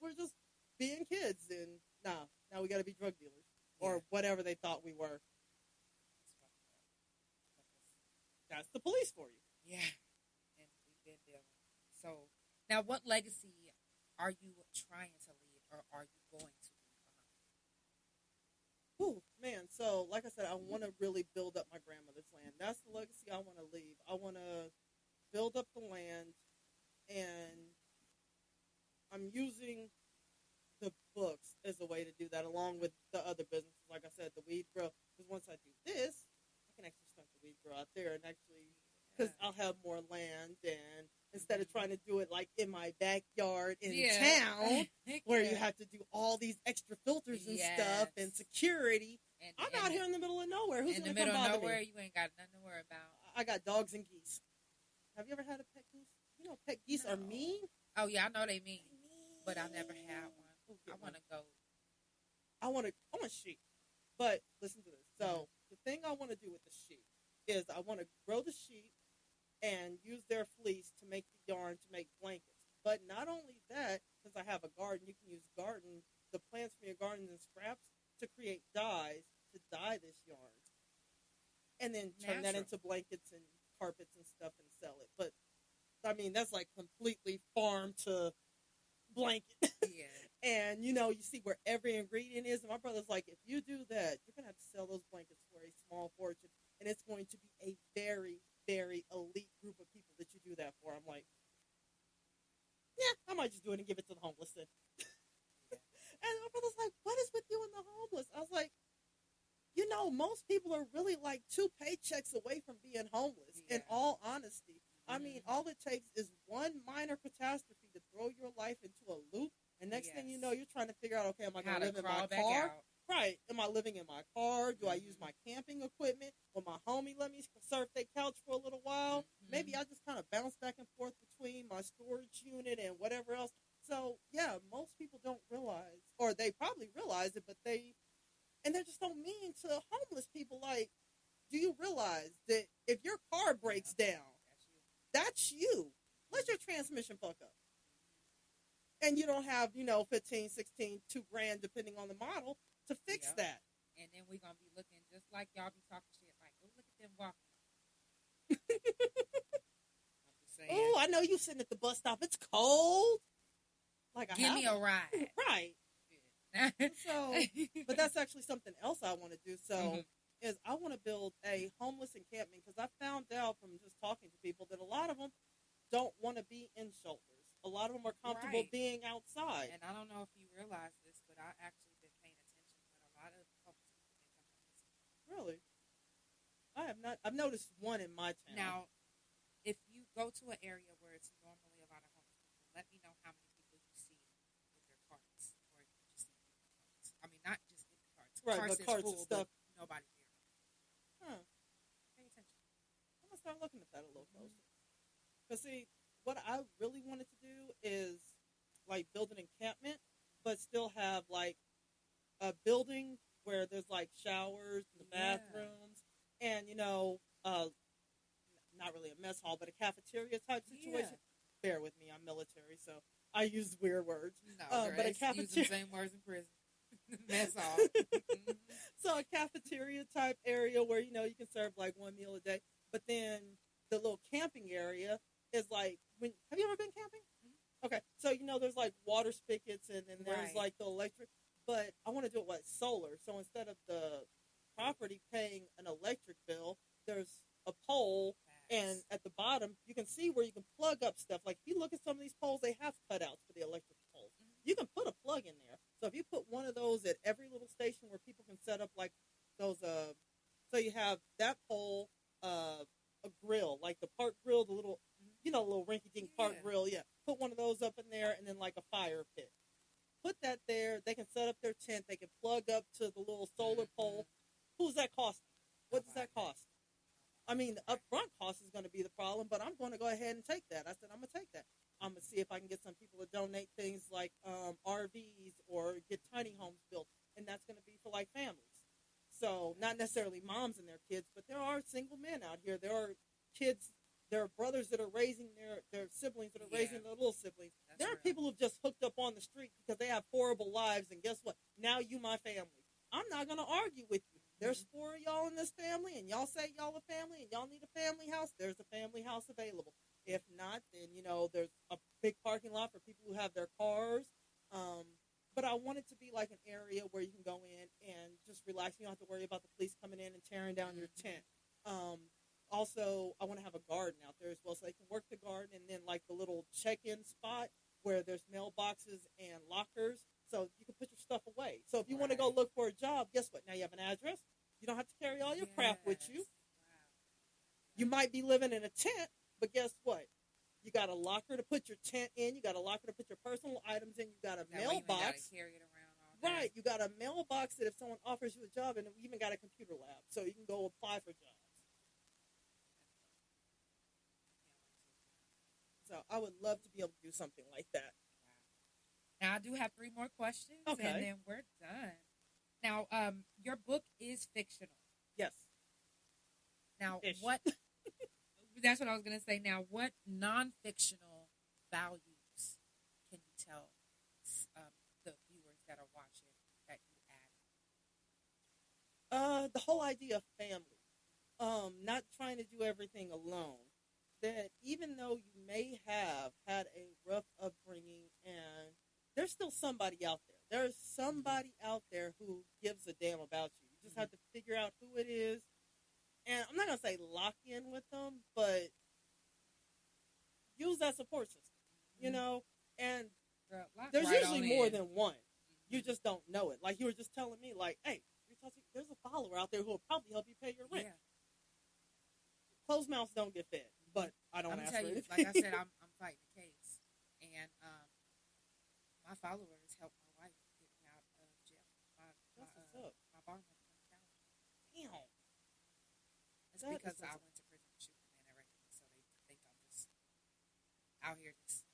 [SPEAKER 2] We're just being kids, and now we got to be drug dealers or whatever they thought we were. That's the police for you.
[SPEAKER 1] Yeah, and we've been dealing. So now, what legacy are you trying to leave, or are you going to leave behind?
[SPEAKER 2] Ooh, man. So, like I said, I want to really build up my grandmother's land. That's the legacy I want to leave. I want to build up the land, and I'm using the books as a way to do that, along with the other businesses. Like I said, the weed grow. Because once I do this, weed grow out there, and actually, because I'll have more land, and instead of trying to do it like in my backyard in town, where you have to do all these extra filters and stuff and security. I'm out here in the middle of nowhere. Who's going to come bother me? In the middle of nowhere,
[SPEAKER 1] you ain't got nothing to worry about.
[SPEAKER 2] I got dogs and geese. Have you ever had a pet goose? You know, pet geese are mean.
[SPEAKER 1] Oh yeah, I know they mean, but I never had one. I want to go.
[SPEAKER 2] I want sheep, but listen to this. So the thing I want to do with the sheep is I want to grow the sheep and use their fleece to make the yarn to make blankets. But not only that, since I have a garden, you can use the plants from your garden and scraps to create dyes to dye this yarn, and then turn that into blankets and carpets and stuff and sell it. But I mean, that's like completely farm to blanket.
[SPEAKER 1] Yeah.
[SPEAKER 2] And you know, you see where every ingredient is. And my brother's like, if you do that, you're gonna have to sell those blankets for a small fortune, and it's going to be a very, very elite group of people that you do that for. I'm like, yeah, I might just do it and give it to the homeless then. And my brother's like, what is with you and the homeless? I was like, you know, most people are really like 2 paychecks away from being homeless, in all honesty. I mean, all it takes is one minor catastrophe to throw your life into a loop, and next thing you know, you're trying to figure out, okay, am I going to live in my car? Right. Am I living in my car? Do I use my camping equipment? Will my homie let me surf their couch for a little while? Maybe I just kind of bounce back and forth between my storage unit and whatever else. So, yeah, most people don't realize, or they probably realize it, but they're just so mean to homeless people. Like, do you realize that if your car breaks down, that's you? Let your transmission fuck up. And you don't have, 15, 16, $2,000, depending on the model, to fix that.
[SPEAKER 1] And then we're going to be looking just like y'all be talking shit. Like, oh, look at them walking. I'm just saying.
[SPEAKER 2] Oh, I know you sitting at the bus stop. It's cold. Like,
[SPEAKER 1] give me a ride.
[SPEAKER 2] Right. So, but that's actually something else I want to do. So, is I want to build a homeless encampment, because I found out from just talking to people that a lot of them don't want to be in shelters. A lot of them are comfortable being outside.
[SPEAKER 1] And I don't know if you realize this, but I actually been paying attention. But a lot of homeless people think I'm homeless.
[SPEAKER 2] Really? I have not. I've noticed one in my town.
[SPEAKER 1] Now, if you go to an area where it's normally a lot of homeless people, let me know how many people you see with their carts, or if you just see in the carts. I mean, not just in the carts.
[SPEAKER 2] Right,
[SPEAKER 1] carts
[SPEAKER 2] but carts
[SPEAKER 1] full,
[SPEAKER 2] and stuff.
[SPEAKER 1] Nobody's there.
[SPEAKER 2] Huh.
[SPEAKER 1] Pay attention.
[SPEAKER 2] I'm gonna start looking at that a little closer. Because see, what I really wanted to do is like build an encampment, but still have like a building where there's like showers, the bathrooms, and not really a mess hall, but a cafeteria type situation. Bear with me, I'm military, so I use weird words.
[SPEAKER 1] No,
[SPEAKER 2] but a cafeteria.
[SPEAKER 1] Use the same words in prison. Mess hall.
[SPEAKER 2] So a cafeteria type area where you can serve like one meal a day, but then the little camping area is like have you ever been camping? Okay, so there's like water spigots, and then there's like the electric, but I want to do it solar. So instead of the property paying an electric bill, there's a pole, and at the bottom you can see where you can plug up stuff. Like if you look at some of these poles, they have cutouts for the electric poles. You can put a plug in there. So if you put one of those at every little station where people can set up like those, so you have that pole, a grill, like the park grill, the little, little rinky-dink park grill. Yeah. Put one of those up in there, and then like a fire pit. Put that there. They can set up their tent. They can plug up to the little solar pole. Who's that costing? What does that cost? I mean, the upfront cost is going to be the problem, but I'm going to go ahead and take that. I said, I'm going to take that. I'm going to see if I can get some people to donate things like RVs or get tiny homes built, and that's going to be for like families. So not necessarily moms and their kids, but there are single men out here. There are kids, there are brothers that are raising their siblings that are raising their little siblings. There are people who've just hooked up on the street because they have horrible lives, and guess what? Now you my family. I'm not going to argue with you. There's 4 of y'all in this family, and y'all say y'all a family, and y'all need a family house. There's a family house available. If not, then, there's a big parking lot for people who have their cars. But I want it to be like an area where you can go in and just relax. You don't have to worry about the police coming in and tearing down your tent. Also, I want to have a garden out there as well, so they can work the garden, and then like the little check-in spot where there's mailboxes and lockers, so you can put your stuff away. So if you want to go look for a job, guess what? Now you have an address. You don't have to carry all your crap with you. You might be living in a tent, but guess what? You got a locker to put your tent in. You got a locker to put your personal items in. You got a mailbox.
[SPEAKER 1] Carry it around all day.
[SPEAKER 2] Right. You got a mailbox that if someone offers you a job, and we even got a computer lab, so you can go apply for jobs. So I would love to be able to do something like that.
[SPEAKER 1] Now, I do have 3 more questions,
[SPEAKER 2] Okay.
[SPEAKER 1] and then we're done. Now, your book is fictional.
[SPEAKER 2] Yes.
[SPEAKER 1] Now,
[SPEAKER 2] Ish.
[SPEAKER 1] what... That's what I was going to say. Now, what non-fictional values can you tell the viewers that are watching that you add?
[SPEAKER 2] The whole idea of family. Not trying to do everything alone. That even though you may have had a rough upbringing, and there's still somebody out there. There is somebody out there who gives a damn about you. You just have to figure out who it is. And I'm not going to say lock in with them, but use that support system, you know? And
[SPEAKER 1] Girl,
[SPEAKER 2] there's
[SPEAKER 1] right
[SPEAKER 2] usually
[SPEAKER 1] on
[SPEAKER 2] more
[SPEAKER 1] in.
[SPEAKER 2] than one. You just don't know it. Like you were just telling me, like, hey, there's a follower out there who will probably help you pay your rent.
[SPEAKER 1] Yeah.
[SPEAKER 2] Closed mouths don't get fed, but I don't
[SPEAKER 1] I'm
[SPEAKER 2] ask
[SPEAKER 1] tell
[SPEAKER 2] for
[SPEAKER 1] you,
[SPEAKER 2] anything.
[SPEAKER 1] like I said, I'm fighting the case. And my followers helped my wife get me out of jail. My bond was $100.
[SPEAKER 2] Damn.
[SPEAKER 1] It's
[SPEAKER 2] That
[SPEAKER 1] because
[SPEAKER 2] is
[SPEAKER 1] I
[SPEAKER 2] awesome.
[SPEAKER 1] went to prison for shooting a man and raping him, so they think I'm just out here just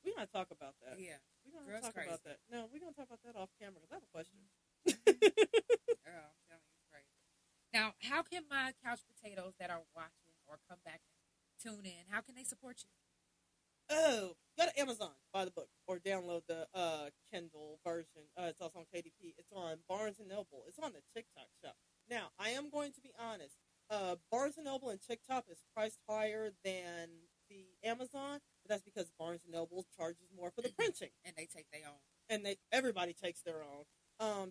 [SPEAKER 2] We're going to talk about that.
[SPEAKER 1] yeah.
[SPEAKER 2] We're going to
[SPEAKER 1] Girl's
[SPEAKER 2] talk about
[SPEAKER 1] crazy.
[SPEAKER 2] that. No, we're going to talk about that off camera because I have a question.
[SPEAKER 1] Girl, I'm telling you, it's crazy. Now, how can my couch potatoes that are watching or come back and tune in, how can they support you?
[SPEAKER 2] Oh, go to Amazon, buy the book, or download the Kindle version. It's also on KDP. It's on Barnes & Noble. It's on the TikTok shop. Now, I am going to be honest. Barnes & Noble and TikTok is priced higher than the Amazon, but that's because Barnes & Noble charges more for the printing.
[SPEAKER 1] And they take their own.
[SPEAKER 2] And everybody takes their own.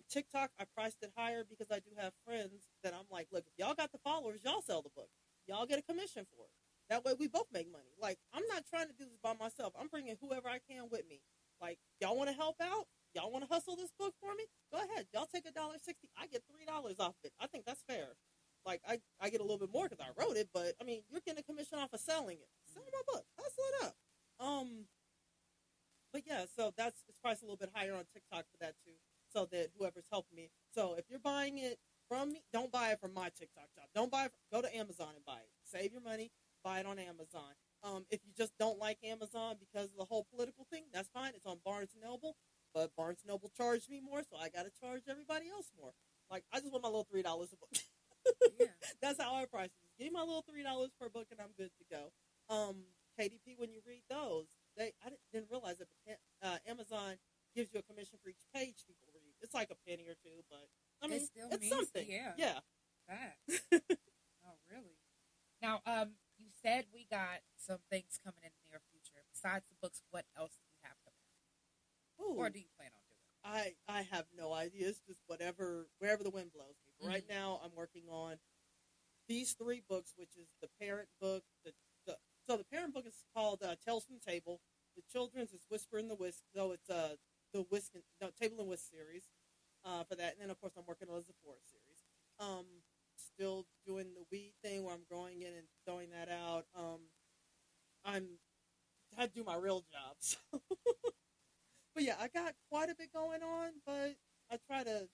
[SPEAKER 2] TikTok, I priced it higher because I do have friends that I'm like, look, if y'all got the followers, y'all sell the book. Y'all get a commission for it. That way we both make money. Like, I'm not trying to do this by myself. I'm bringing whoever I can with me. Like, y'all want to help out? Y'all want to hustle this book for me? Go ahead. Y'all take $1.60. I get $3 off of it. I think that's fair. Like, I get a little bit more because I wrote it, but, I mean, you're getting a commission off of selling it. Sell my book. Hustle it up. But, yeah, so it's priced a little bit higher on TikTok for that, too, so that whoever's helping me. So if you're buying it from me, don't buy it from my TikTok shop. Go to Amazon and buy it. Save your money. Buy it on Amazon. If you just don't like Amazon because of the whole political thing, that's fine. It's on Barnes & Noble, but Barnes & Noble charged me more, so I got to charge everybody else more. Like, I just want my little $3 a book.
[SPEAKER 1] Yeah.
[SPEAKER 2] That's how I price it. Give me my little $3 per book, and I'm good to go. KDP, when you read those, I didn't realize that Amazon gives you a commission for each page people read. It's like a penny or two, but I mean, it's something. Yeah.
[SPEAKER 1] Facts. Oh, really? Now, you said we got some things coming in the near future. Besides the books, what else do you have coming up?
[SPEAKER 2] Ooh.
[SPEAKER 1] Or do you plan on doing?
[SPEAKER 2] I have no idea. It's just wherever the wind blows me. But right now, I'm working on these 3 books, which is the parent book. So the parent book is called Tales from the Table. The children's is Whisper in the Whisk. So it's the Table and Whisk series for that. And then, of course, I'm working on the Zipporah series. Still doing the weed thing where I'm growing it and throwing that out. I have to do my real job. So. But yeah, I got quite a bit going on, but I try to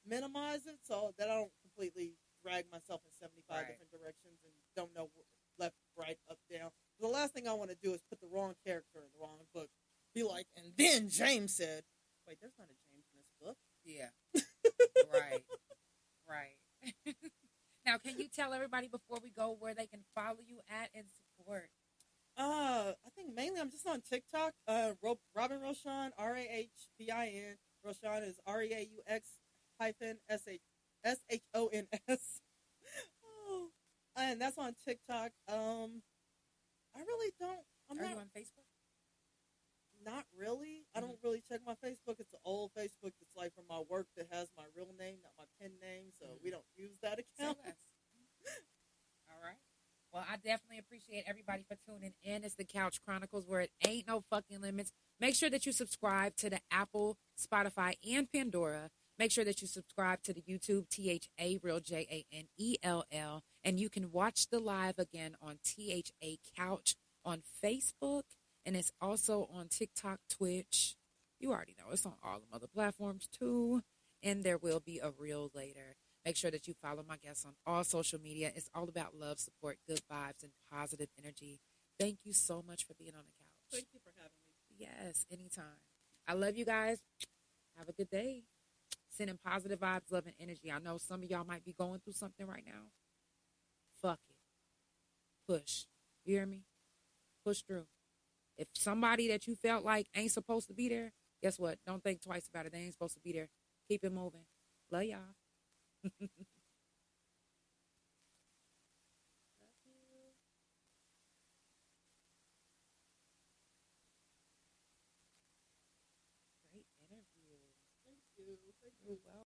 [SPEAKER 2] minimize it so that I don't completely drag myself in 75 different directions and don't know left, right, up, down. The last thing I want to do is put the wrong character in the wrong book. Be like, and then James said, wait, there's not a James in this book.
[SPEAKER 1] Yeah. Right. Now, can you tell everybody before we go where they can follow you at and support?
[SPEAKER 2] I think mainly I'm just on TikTok. Rahbin Reaux-Shons, Rahbin. Reaux-Shons is REAUX-SHONS. Oh, and that's on TikTok. I really don't.
[SPEAKER 1] Are you on Facebook?
[SPEAKER 2] Not really. I don't really check my Facebook. It's an old Facebook that's like from my work that has my real name, not my pen name. So we don't use that account.
[SPEAKER 1] All right. Well, I definitely appreciate everybody for tuning in. It's the Couch Chronicles, where it ain't no fucking limits. Make sure that you subscribe to the Apple, Spotify, and Pandora. Make sure that you subscribe to the YouTube, THA Real JANELL, and you can watch the live again on THA Couch on Facebook, and it's also on TikTok, Twitch. You already know it's on all the other platforms too, and there will be a reel later. Make sure that you follow my guests on all social media. It's all about love, support, good vibes, and positive energy. Thank you so much for being on the couch.
[SPEAKER 2] Thank you for having me.
[SPEAKER 1] Yes, anytime. I love you guys. Have a good day. Sending positive vibes, love, and energy. I know some of y'all might be going through something right now. Fuck it. Push. You hear me? Push through. If somebody that you felt like ain't supposed to be there, guess what? Don't think twice about it. They ain't supposed to be there. Keep it moving. Love y'all. Love you. Great interview.
[SPEAKER 2] Thank you.
[SPEAKER 1] You're welcome.